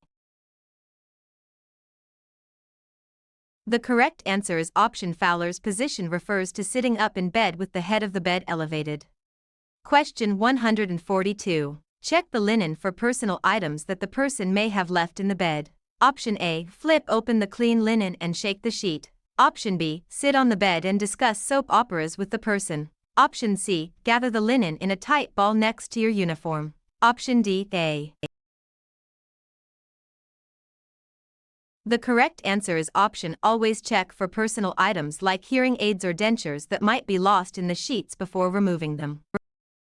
Speaker 1: The correct answer is option. Fowler's position refers to sitting up in bed with the head of the bed elevated. Question 142. Check the linen for personal items that the person may have left in the bed. Option A, flip open the clean linen and shake the sheet. Option B, sit on the bed and discuss soap operas with the person. Option C, gather the linen in a tight ball next to your uniform. Option D, A. The correct answer is option. Always check for personal items like hearing aids or dentures that might be lost in the sheets before removing them.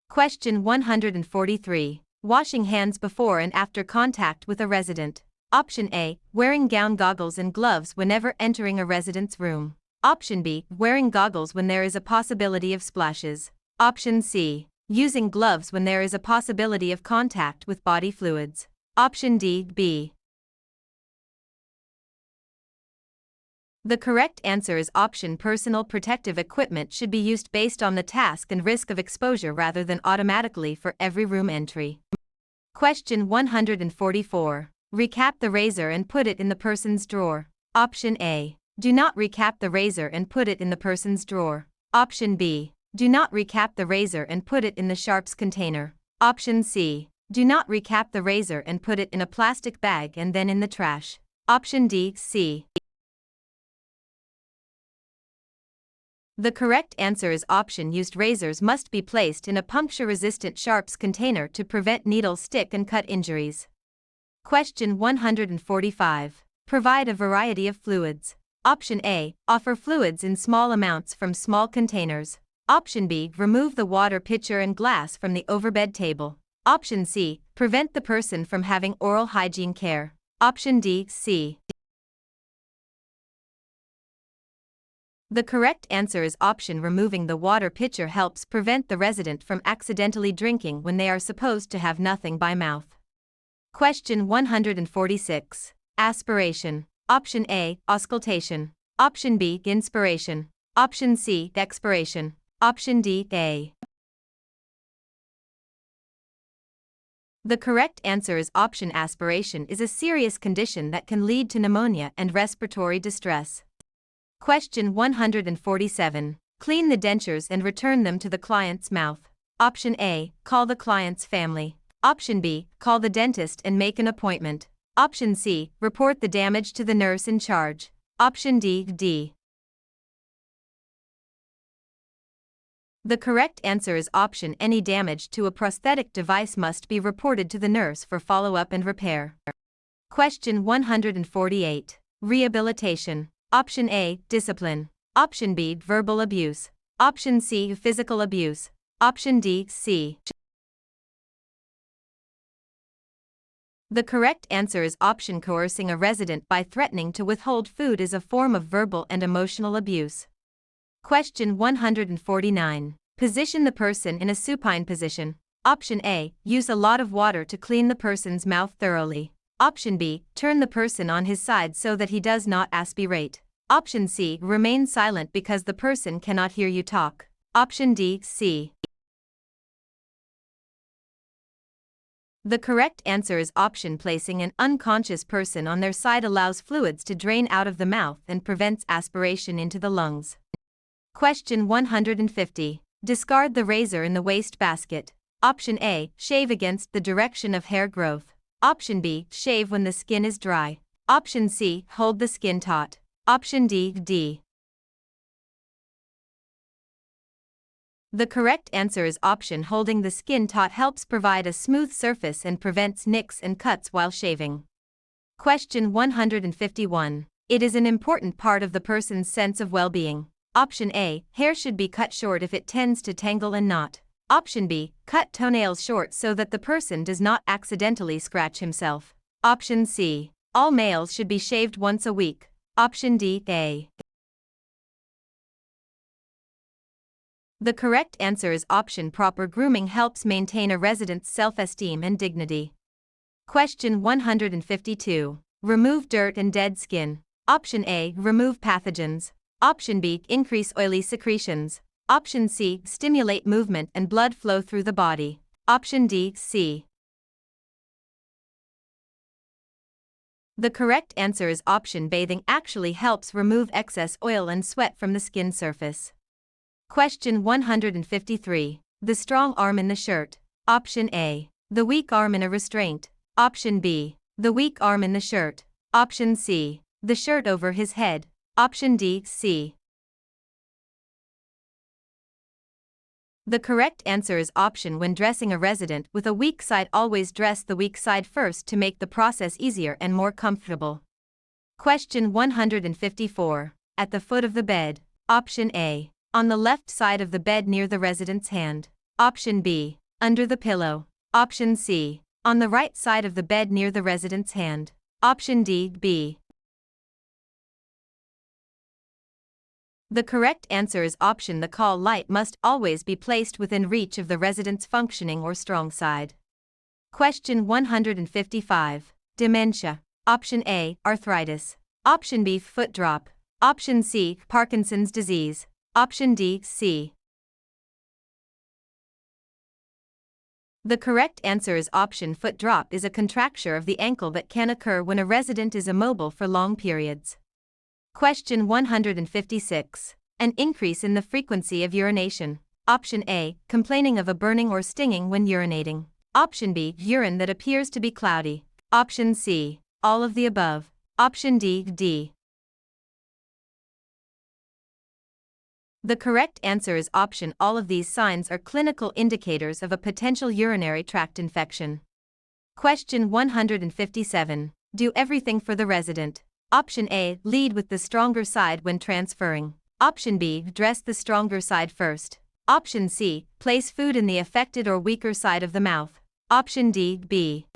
Speaker 1: Question 143. Washing hands before and after contact with a resident. Option A, wearing gown, goggles and gloves whenever entering a resident's room. Option B, wearing goggles when there is a possibility of splashes. Option C, using gloves when there is a possibility of contact with body fluids. Option D, B. The correct answer is option personal protective equipment should be used based on the task and risk of exposure rather than automatically for every room entry. Question 144. Recap the razor and put it in the person's drawer. Option A. Do not recap the razor and put it in the person's drawer. Option B. Do not recap the razor and put it in the sharps container. Option C. Do not recap the razor and put it in a plastic bag and then in the trash. Option D. C. The correct answer is option used razors must be placed in a puncture-resistant sharps container to prevent needle stick and cut injuries. Question 145. Provide a variety of fluids. Option A. Offer fluids in small amounts from small containers. Option B. Remove the water pitcher and glass from the overbed table. Option C. Prevent the person from having oral hygiene care. Option D. C. The correct answer is option removing the water pitcher helps prevent the resident from accidentally drinking when they are supposed to have nothing by mouth. Question 146. Aspiration. Option A. Auscultation. Option B. Inspiration. Option C. Expiration. Option D. A. The correct answer is option aspiration is a serious condition that can lead to pneumonia and respiratory distress. Question 147. Clean the dentures and return them to the client's mouth. Option A. Call the client's family. Option B. Call the dentist and make an appointment. Option C. Report the damage to the nurse in charge. Option D. D. The correct answer is option any damage to a prosthetic device must be reported to the nurse for follow-up and repair. Question 148. Rehabilitation. Option A. Discipline. Option B. Verbal abuse. Option C. Physical abuse. Option D. C. The correct answer is option coercing a resident by threatening to withhold food is a form of verbal and emotional abuse. Question 149. Position the person in a supine position. Option A. Use a lot of water to clean the person's mouth thoroughly. Option B. Turn the person on his side so that he does not aspirate. Option C. Remain silent because the person cannot hear you talk. Option D. C. The correct answer is option placing an unconscious person on their side allows fluids to drain out of the mouth and prevents aspiration into the lungs. Question 150. Discard the razor in the waste basket. Option A. Shave against the direction of hair growth. Option B. Shave when the skin is dry. Option C. Hold the skin taut. Option D. D. The correct answer is option holding the skin taut helps provide a smooth surface and prevents nicks and cuts while shaving. Question 151. It is an important part of the person's sense of well-being. Option A. Hair should be cut short if it tends to tangle and knot. Option B. Cut toenails short so that the person does not accidentally scratch himself. Option C. All males should be shaved once a week. Option D. A. The correct answer is option proper grooming helps maintain a resident's self-esteem and dignity. Question 152. Remove dirt and dead skin. Option A. Remove pathogens. Option B. Increase oily secretions. Option C. Stimulate movement and blood flow through the body. Option D. C. The correct answer is option bathing actually helps remove excess oil and sweat from the skin surface. Question 153. The strong arm in the shirt. Option A. The weak arm in a restraint. Option B. The weak arm in the shirt. Option C. The shirt over his head. Option D. C. The correct answer is option when dressing a resident with a weak side always dress the weak side first to make the process easier and more comfortable. Question 154. At the foot of the bed. Option A. On the left side of the bed near the resident's hand. Option B. Under the pillow. Option C. On the right side of the bed near the resident's hand. Option D. B. The correct answer is option the call light must always be placed within reach of the resident's functioning or strong side. Question 155. Dementia. Option A. Arthritis. Option B. Foot drop. Option C, Parkinson's disease. Option D, C. The correct answer is option foot drop is a contracture of the ankle that can occur when a resident is immobile for long periods. Question 156. An increase in the frequency of urination. Option A, complaining of a burning or stinging when urinating. Option B, urine that appears to be cloudy. Option C, all of the above. Option D, D. The correct answer is option all of these signs are clinical indicators of a potential urinary tract infection. Question 157. Do everything for the resident. Option A, lead with the stronger side when transferring. Option B, dress the stronger side first. Option C, place food in the affected or weaker side of the mouth. Option D, B.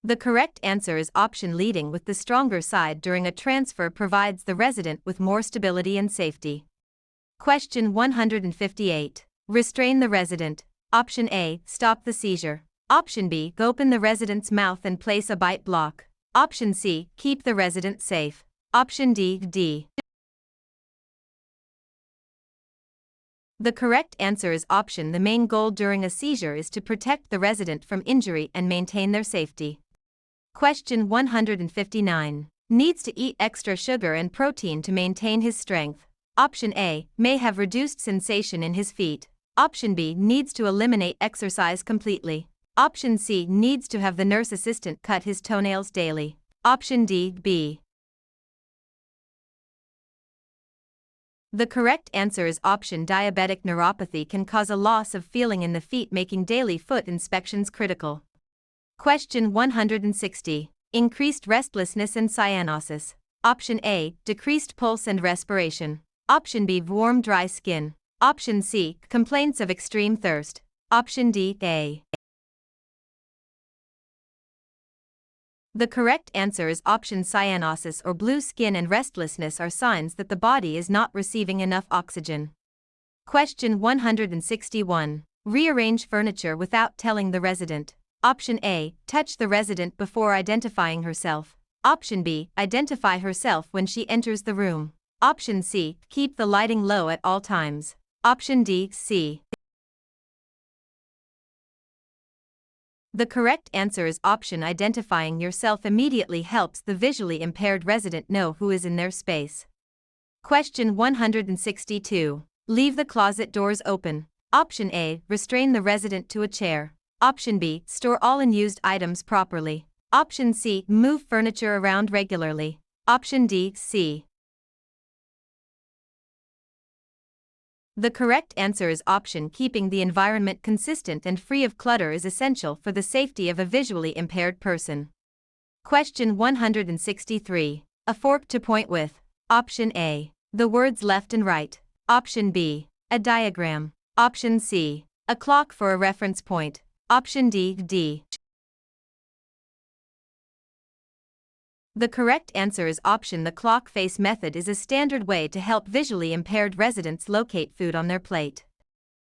Speaker 1: The correct answer is option leading with the stronger side during a transfer provides the resident with more stability and safety. Question 158. Restrain the resident. Option A, stop the seizure. Option B, open the resident's mouth and place a bite block. Option C, keep the resident safe. Option D, D. The correct answer is option the main goal during a seizure is to protect the resident from injury and maintain their safety. Question 159. Needs to eat extra sugar and protein to maintain his strength. Option A, may have reduced sensation in his feet. Option B, needs to eliminate exercise completely. Option C, needs to have the nurse assistant cut his toenails daily. Option D, B. The correct answer is option diabetic neuropathy can cause a loss of feeling in the feet, making daily foot inspections critical. Question 160. Increased restlessness and cyanosis. Option A, decreased pulse and respiration. Option B, warm dry skin. Option C, complaints of extreme thirst. Option D, A. The correct answer is option cyanosis or blue skin and restlessness are signs that the body is not receiving enough oxygen. Question 161. Rearrange furniture without telling the resident. Option A, touch the resident before identifying herself. Option B, identify herself when she enters the room. Option C, keep the lighting low at all times. Option D, C. The correct answer is option identifying yourself immediately helps the visually impaired resident know who is in their space. Question 162. Leave the closet doors open. Option A, restrain the resident to a chair. Option B, store all unused items properly. Option C, move furniture around regularly. Option D, C. The correct answer is option keeping the environment consistent and free of clutter is essential for the safety of a visually impaired person. Question 163. A fork to point with. Option A, the words left and right. Option B, a diagram. Option C, a clock for a reference point. Option D, D. The correct answer is option the clock face method is a standard way to help visually impaired residents locate food on their plate.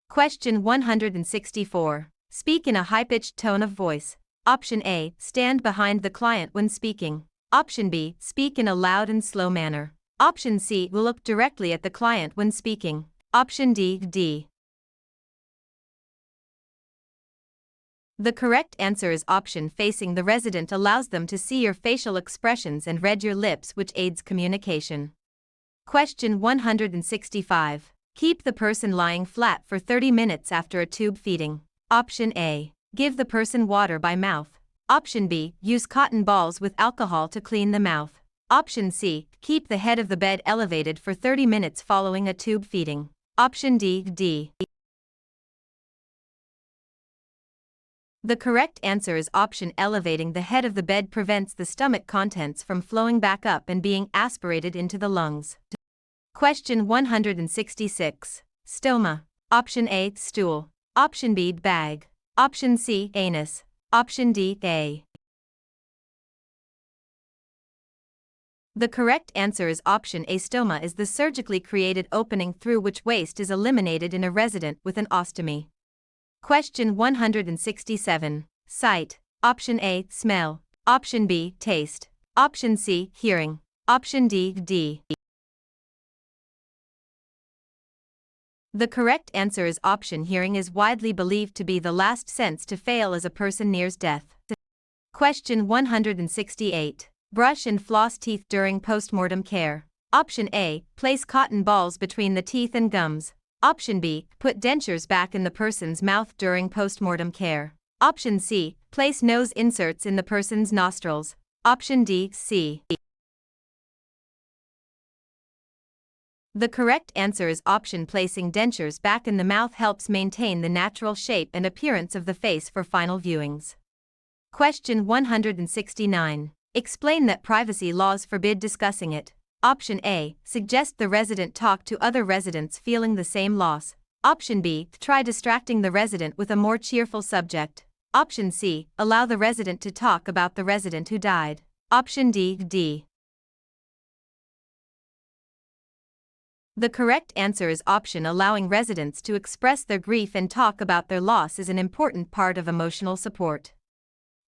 Speaker 1: Question 164. Speak in a high-pitched tone of voice. Option A, stand behind the client when speaking. Option B, speak in a loud and slow manner. Option C, will look directly at the client when speaking. Option D, D. The correct answer is option facing the resident allows them to see your facial expressions and read your lips, which aids communication. Question 165. Keep the person lying flat for 30 minutes after a tube feeding. Option A, give the person water by mouth. Option B, use cotton balls with alcohol to clean the mouth. Option C, keep the head of the bed elevated for 30 minutes following a tube feeding. Option D, D. The correct answer is option elevating the head of the bed prevents the stomach contents from flowing back up and being aspirated into the lungs. Question 166. Stoma. Option A, stool. Option B, bag. Option C, anus. Option D, A. The correct answer is option A. Stoma is the surgically created opening through which waste is eliminated in a resident with an ostomy. Question 167. Sight. Option A, smell. Option B, taste. Option C, hearing. Option D. The correct answer is option hearing is widely believed to be the last sense to fail as a person nears death. Question 168. Brush and floss teeth during postmortem care. Option A, place cotton balls between the teeth and gums. Option B, put dentures back in the person's mouth during postmortem care. Option C, place nose inserts in the person's nostrils. Option D, C. The correct answer is option placing dentures back in the mouth helps maintain the natural shape and appearance of the face for final viewings. Question 169. Explain that privacy laws forbid discussing it. Option A, suggest the resident talk to other residents feeling the same loss. Option B, try distracting the resident with a more cheerful subject. Option C, allow the resident to talk about the resident who died. Option D. The correct answer is option allowing residents to express their grief and talk about their loss is an important part of emotional support.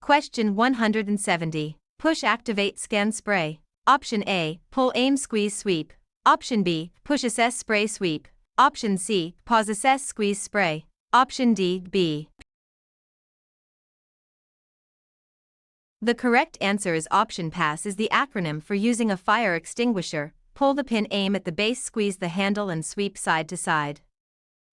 Speaker 1: Question 170. Push activate scan spray. Option A, pull aim squeeze sweep. Option B, push assess spray sweep. Option C, pause assess squeeze spray. Option D, B. The correct answer is option pass is the acronym for using a fire extinguisher. Pull the pin, aim at the base, squeeze the handle and sweep side to side.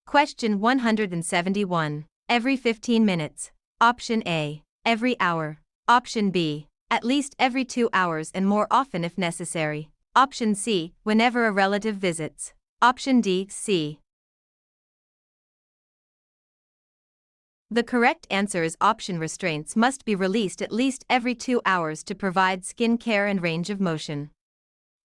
Speaker 1: Question 171. Every 15 minutes. Option A, every hour. Option B, at least every 2 hours and more often if necessary. Option C, whenever a relative visits. Option D, C. The correct answer is option restraints must be released at least every 2 hours to provide skin care and range of motion.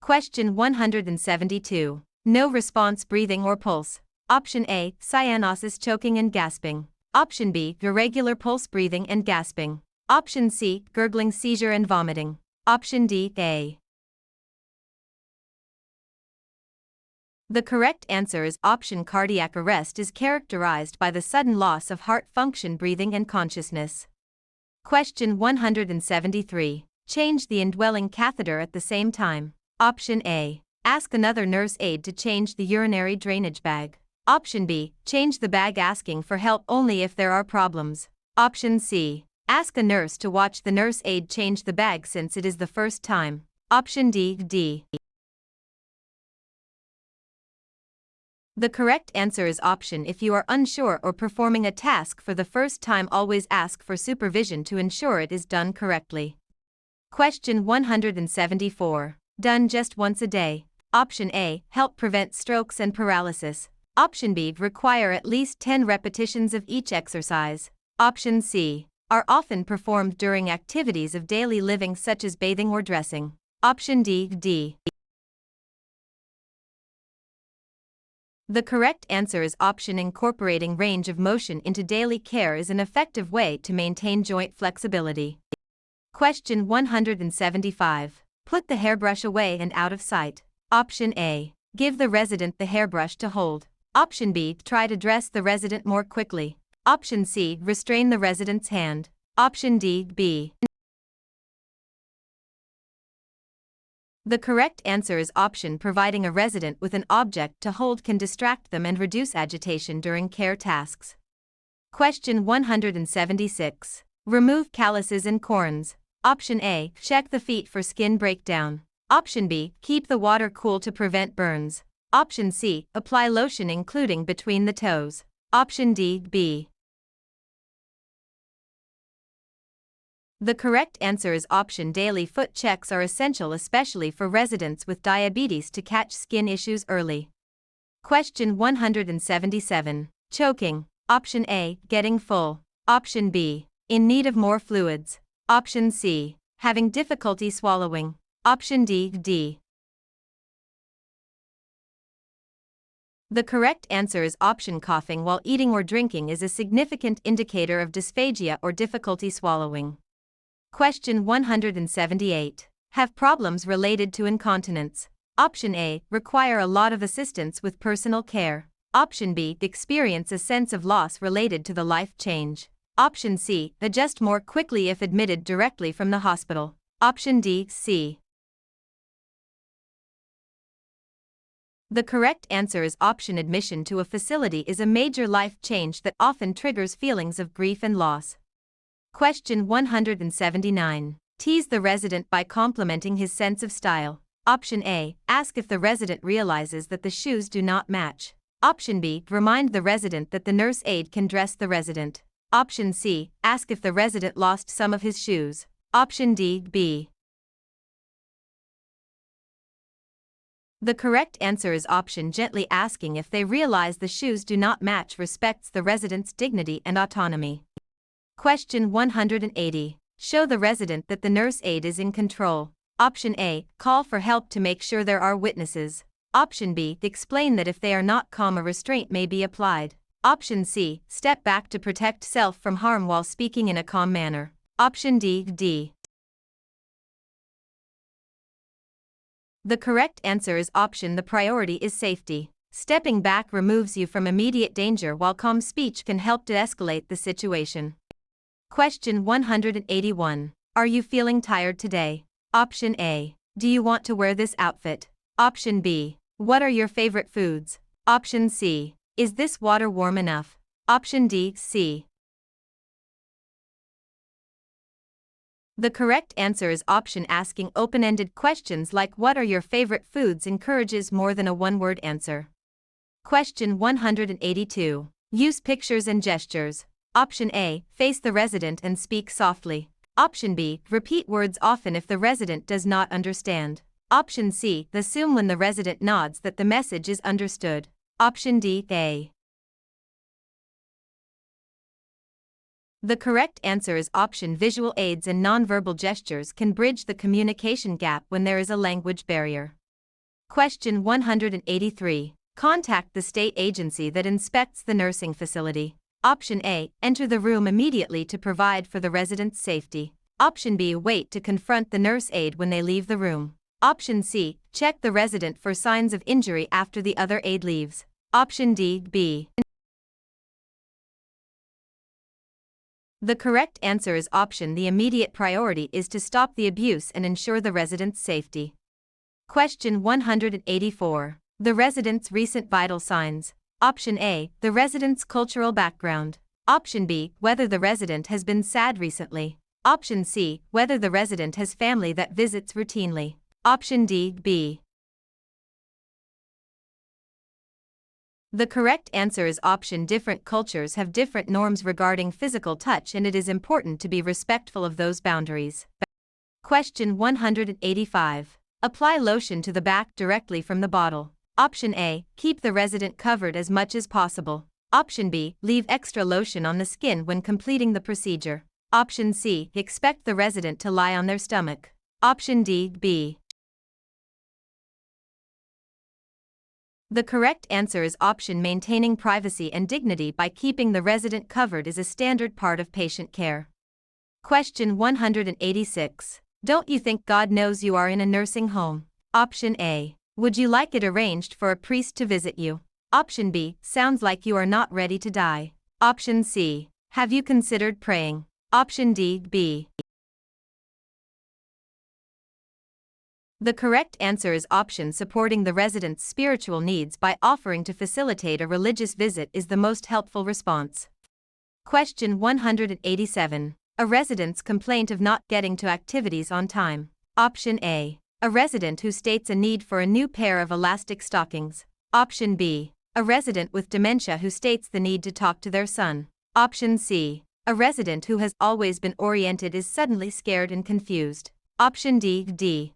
Speaker 1: Question 172. No response breathing or pulse. Option A, cyanosis choking and gasping. Option B, irregular pulse breathing and gasping. Option C, gurgling seizure and vomiting. Option D, A. The correct answer is option cardiac arrest is characterized by the sudden loss of heart function, breathing and consciousness. Question 173. Change the indwelling catheter at the same time. Option A, ask another nurse aide to change the urinary drainage bag. Option B, change the bag asking for help only if there are problems. Option C, ask a nurse to watch the nurse aide change the bag since it is the first time. Option D. The correct answer is option if you are unsure or performing a task for the first time, always ask for supervision to ensure it is done correctly. Question 174. Done just once a day. Option A, help prevent strokes and paralysis. Option B, require at least 10 repetitions of each exercise. Option C, are often performed during activities of daily living such as bathing or dressing. Option D. The correct answer is option incorporating range of motion into daily care is an effective way to maintain joint flexibility. Question 175. Put the hairbrush away and out of sight. Option A, give the resident the hairbrush to hold. Option B, try to dress the resident more quickly. Option C, restrain the resident's hand. Option D, B. The correct answer is option providing a resident with an object to hold can distract them and reduce agitation during care tasks. Question 176. Remove calluses and corns. Option A, check the feet for skin breakdown. Option B, keep the water cool to prevent burns. Option C, apply lotion including between the toes. Option D, B. The correct answer is option daily foot checks are essential especially for residents with diabetes to catch skin issues early. Question 177. Choking. Option A, getting full. Option B, in need of more fluids. Option C, having difficulty swallowing. Option D. The correct answer is option coughing while eating or drinking is a significant indicator of dysphagia or difficulty swallowing. Question 178. Have problems related to incontinence. Option A, require a lot of assistance with personal care. Option B, experience a sense of loss related to the life change. Option C, adjust more quickly if admitted directly from the hospital. Option D, C. The correct answer is option admission to a facility is a major life change that often triggers feelings of grief and loss. Question 179. Tease the resident by complimenting his sense of style. Option A. Ask if the resident realizes that the shoes do not match. Option B. Remind the resident that the nurse aide can dress the resident. Option C. Ask if the resident lost some of his shoes. Option D, B. The correct answer is option gently asking if they realize the shoes do not match respects the resident's dignity and autonomy. Question 180. Show the resident that the nurse aide is in control. Option A. Call for help to make sure there are witnesses. Option B. Explain that if they are not calm a restraint may be applied. Option C. Step back to protect self from harm while speaking in a calm manner. Option D, D. The correct answer is option the priority is safety. Stepping back removes you from immediate danger while calm speech can help to escalate the situation. Question 181. Are you feeling tired today? Option A. Do you want to wear this outfit? Option B. What are your favorite foods? Option C. Is this water warm enough? Option D, C. The correct answer is option asking open-ended questions like what are your favorite foods encourages more than a one-word answer. Question 182. Use pictures and gestures. Option A. Face the resident and speak softly. Option B. Repeat words often if the resident does not understand. Option C. Assume when the resident nods that the message is understood. Option D, A. The correct answer is option visual aids and nonverbal gestures can bridge the communication gap when there is a language barrier. Question 183. Contact the state agency that inspects the nursing facility. Option A. Enter the room immediately to provide for the resident's safety. Option B. Wait to confront the nurse aide when they leave the room. Option C. Check the resident for signs of injury after the other aide leaves. Option D, B. The correct answer is option the immediate priority is to stop the abuse and ensure the resident's safety. Question 184. The resident's recent vital signs. Option A. The resident's cultural background. Option B. Whether the resident has been sad recently. Option C. Whether the resident has family that visits routinely. Option D, B. The correct answer is option different cultures have different norms regarding physical touch and it is important to be respectful of those boundaries. Question 185. Apply lotion to the back directly from the bottle. Option A. Keep the resident covered as much as possible. Option B. Leave extra lotion on the skin when completing the procedure. Option C. Expect the resident to lie on their stomach. Option D, B. The correct answer is option maintaining privacy and dignity by keeping the resident covered is a standard part of patient care. Question 186. Don't you think God knows you are in a nursing home? Option A. Would you like it arranged for a priest to visit you? Option B. Sounds like you are not ready to die. Option C. Have you considered praying? Option D, B. The correct answer is option supporting the resident's spiritual needs by offering to facilitate a religious visit is the most helpful response. Question 187. A resident's complaint of not getting to activities on time. Option A. A resident who states a need for a new pair of elastic stockings. Option B. A resident with dementia who states the need to talk to their son. Option C. A resident who has always been oriented is suddenly scared and confused. Option D, D.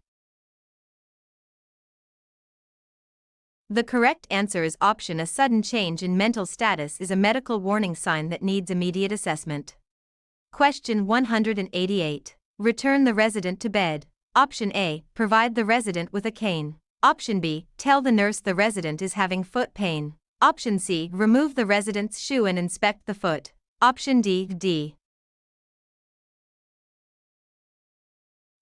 Speaker 1: The correct answer is option a sudden change in mental status is a medical warning sign that needs immediate assessment. Question 188. Return the resident to bed. Option A. Provide the resident with a cane. Option B. Tell the nurse the resident is having foot pain. Option C. Remove the resident's shoe and inspect the foot. Option D, D.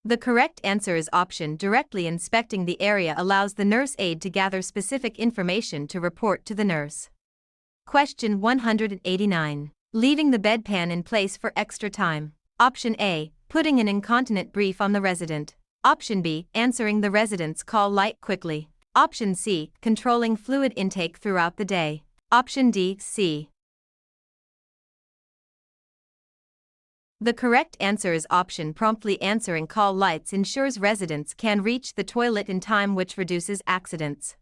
Speaker 1: The correct answer is option directly inspecting the area allows the nurse aide to gather specific information to report to the nurse. Question 189. Leaving the bedpan in place for extra time. Option A. putting an incontinent brief on the resident. Option B, answering the resident's call light quickly. Option C, controlling fluid intake throughout the day. Option D, C. The correct answer is option promptly answering call lights ensures residents can reach the toilet in time, which reduces accidents.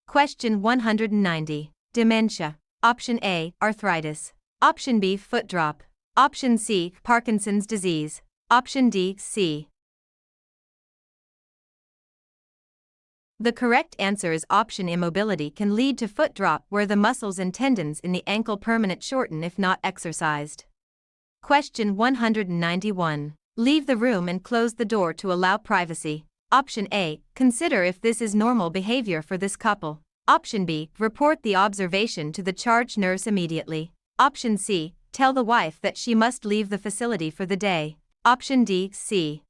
Speaker 1: Question 190. Dementia. Option A, arthritis. Option B, foot drop. Option C, Parkinson's disease. Option D, C. The correct answer is option immobility can lead to foot drop, where the muscles and tendons in the ankle permanent shorten if not exercised. Question 191. Leave the room and close the door to allow privacy. Option A, consider if this is normal behavior for this couple. Option B, report the observation to the charge nurse immediately. Option C, tell the wife that she must leave the facility for the day. Option D, C.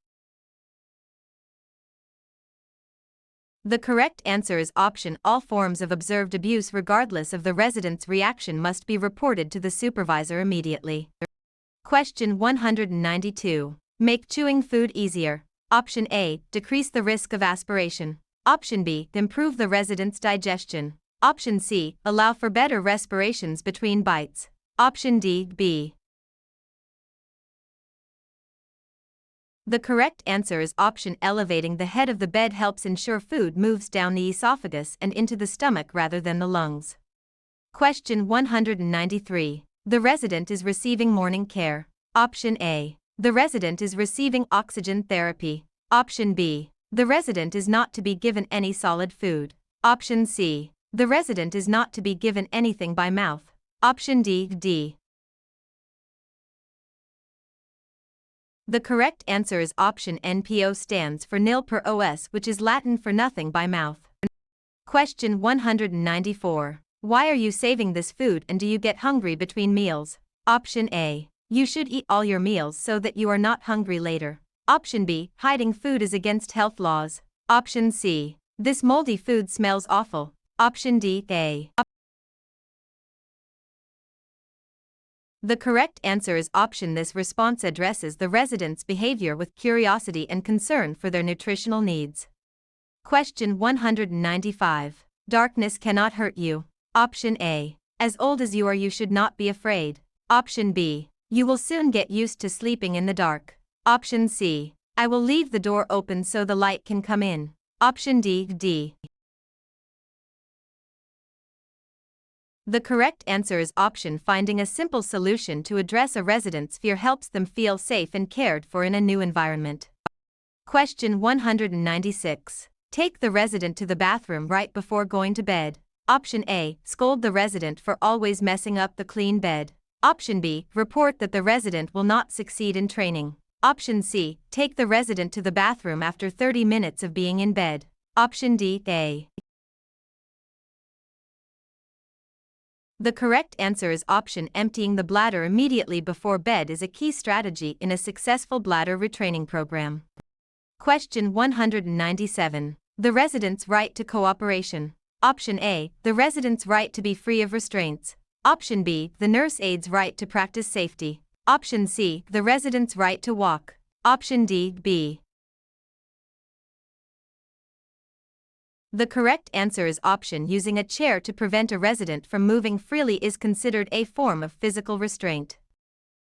Speaker 1: The correct answer is option all forms of observed abuse regardless of the resident's reaction must be reported to the supervisor immediately. Question 192. Make chewing food easier. Option A, decrease the risk of aspiration. Option B, improve the resident's digestion. Option C, allow for better respirations between bites. Option D, B. The correct answer is option elevating the head of the bed helps ensure food moves down the esophagus and into the stomach rather than the lungs. Question 193. The resident is receiving morning care. Option A. The resident is receiving oxygen therapy. Option B. The resident is not to be given any solid food. Option C. The resident is not to be given anything by mouth. Option D, D. The correct answer is option NPO stands for nil per os, which is Latin for nothing by mouth. Question 194. Why are you saving this food and do you get hungry between meals? Option A. You should eat all your meals so that you are not hungry later. Option B. Hiding food is against health laws. Option C. This moldy food smells awful. Option D, A. The correct answer is option this response addresses the resident's behavior with curiosity and concern for their nutritional needs. Question 195. Darkness cannot hurt you. Option A. As old as you are you should not be afraid. Option B. You will soon get used to sleeping in the dark. Option C. I will leave the door open so the light can come in. Option D, D. The correct answer is option finding a simple solution to address a resident's fear helps them feel safe and cared for in a new environment. Question 196. Take the resident to the bathroom right before going to bed. Option A. Scold the resident for always messing up the clean bed. Option B. Report that the resident will not succeed in training. Option C. Take the resident to the bathroom after 30 minutes of being in bed. Option D, A. The correct answer is option emptying the bladder immediately before bed is a key strategy in a successful bladder retraining program. Question 197. The resident's right to cooperation. Option A. The resident's right to be free of restraints. Option B. The nurse aide's right to practice safety. Option C. The resident's right to walk. Option D, B. The correct answer is option using a chair to prevent a resident from moving freely is considered a form of physical restraint.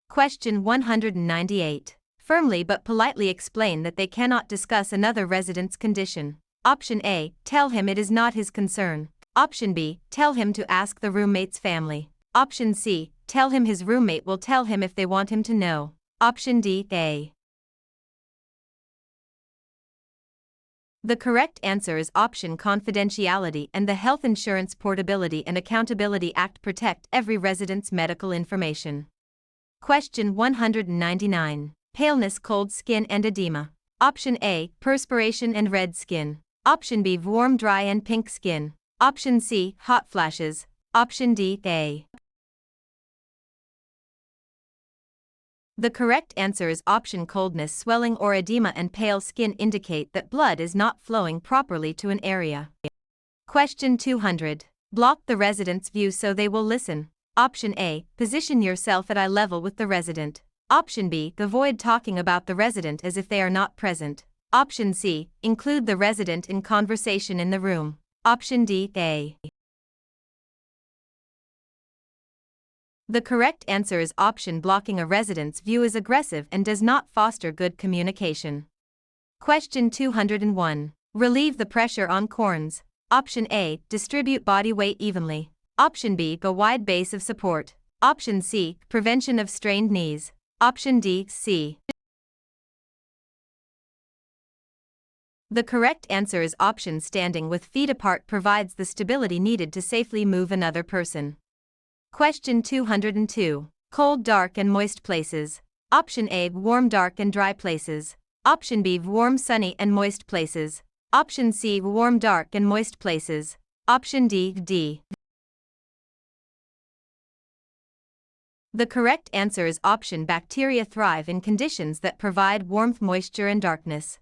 Speaker 1: Question 198. Firmly but politely explain that they cannot discuss another resident's condition. Option A. Tell him it is not his concern. Option B. Tell him to ask the roommate's family. Option C. Tell him his roommate will tell him if they want him to know. Option D, A. The correct answer is option confidentiality and the Health Insurance Portability and Accountability Act protect every resident's medical information. Question 199. Paleness, cold skin and edema. Option A. Perspiration and red skin. Option B. Warm, dry and pink skin. Option C. Hot flashes. Option D, A. The correct answer is option coldness, swelling or edema and pale skin indicate that blood is not flowing properly to an area. Question 200. Block the resident's view so they will listen. Option A. Position yourself at eye level with the resident. Option B, avoid talking about the resident as if they are not present. Option C, include the resident in conversation in the room. Option D, A. The correct answer is option blocking a resident's view is aggressive and does not foster good communication. Question 201. Relieve the pressure on corns. Option A, distribute body weight evenly. Option B, a wide base of support. Option C, prevention of strained knees. Option D, C. The correct answer is option standing with feet apart provides the stability needed to safely move another person. Question 202. Cold, dark and moist places. Option A, warm, dark and dry places. Option B, warm, sunny and moist places. Option C, warm, dark and moist places. Option D, D. The correct answer is option bacteria thrive in conditions that provide warmth, moisture and darkness.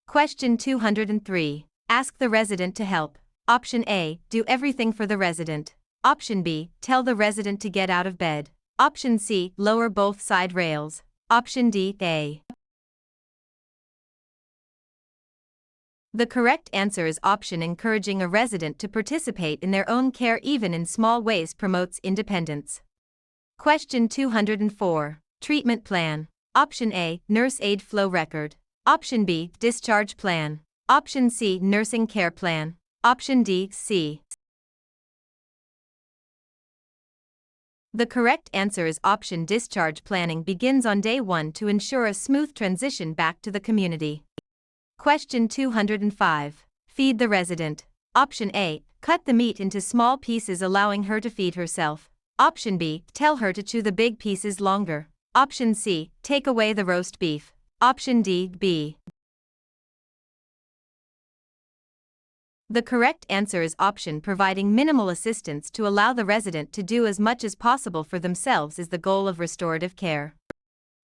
Speaker 1: Question 203. Ask the resident to help. Option A, do everything for the resident. Option B, tell the resident to get out of bed. Option C, lower both side rails. Option D, A. The correct answer is option encouraging a resident to participate in their own care even in small ways promotes independence. Question 204. Treatment plan. Option A, nurse aid flow record. Option B, discharge plan. Option C, nursing care plan. Option D, C. The correct answer is option discharge planning begins on day 1 to ensure a smooth transition back to the community. Question 205. Feed the resident. Option A, cut the meat into small pieces allowing her to feed herself. Option B, tell her to chew the big pieces longer. Option C, take away the roast beef. Option D, B. The correct answer is option providing minimal assistance to allow the resident to do as much as possible for themselves is the goal of restorative care.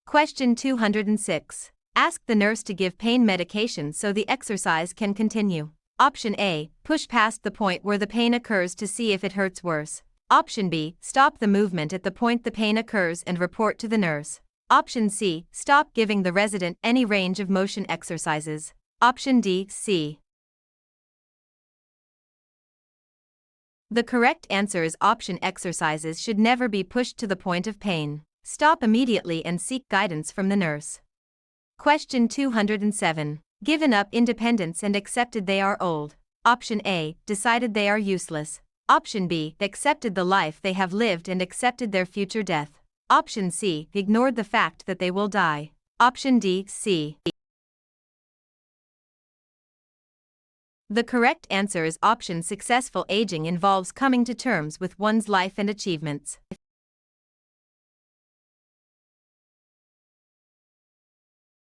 Speaker 1: Question 206. Ask the nurse to give pain medication so the exercise can continue. Option A, push past the point where the pain occurs to see if it hurts worse. Option B, stop the movement at the point the pain occurs and report to the nurse. Option C, stop giving the resident any range of motion exercises. Option D, C. The correct answer is option exercises should never be pushed to the point of pain. Stop immediately and seek guidance from the nurse. Question 207. Given up independence and accepted they are old. Option A, decided they are useless. Option B, accepted the life they have lived and accepted their future death. Option C, ignored the fact that they will die. Option D, C. The correct answer is option successful aging involves coming to terms with one's life and achievements.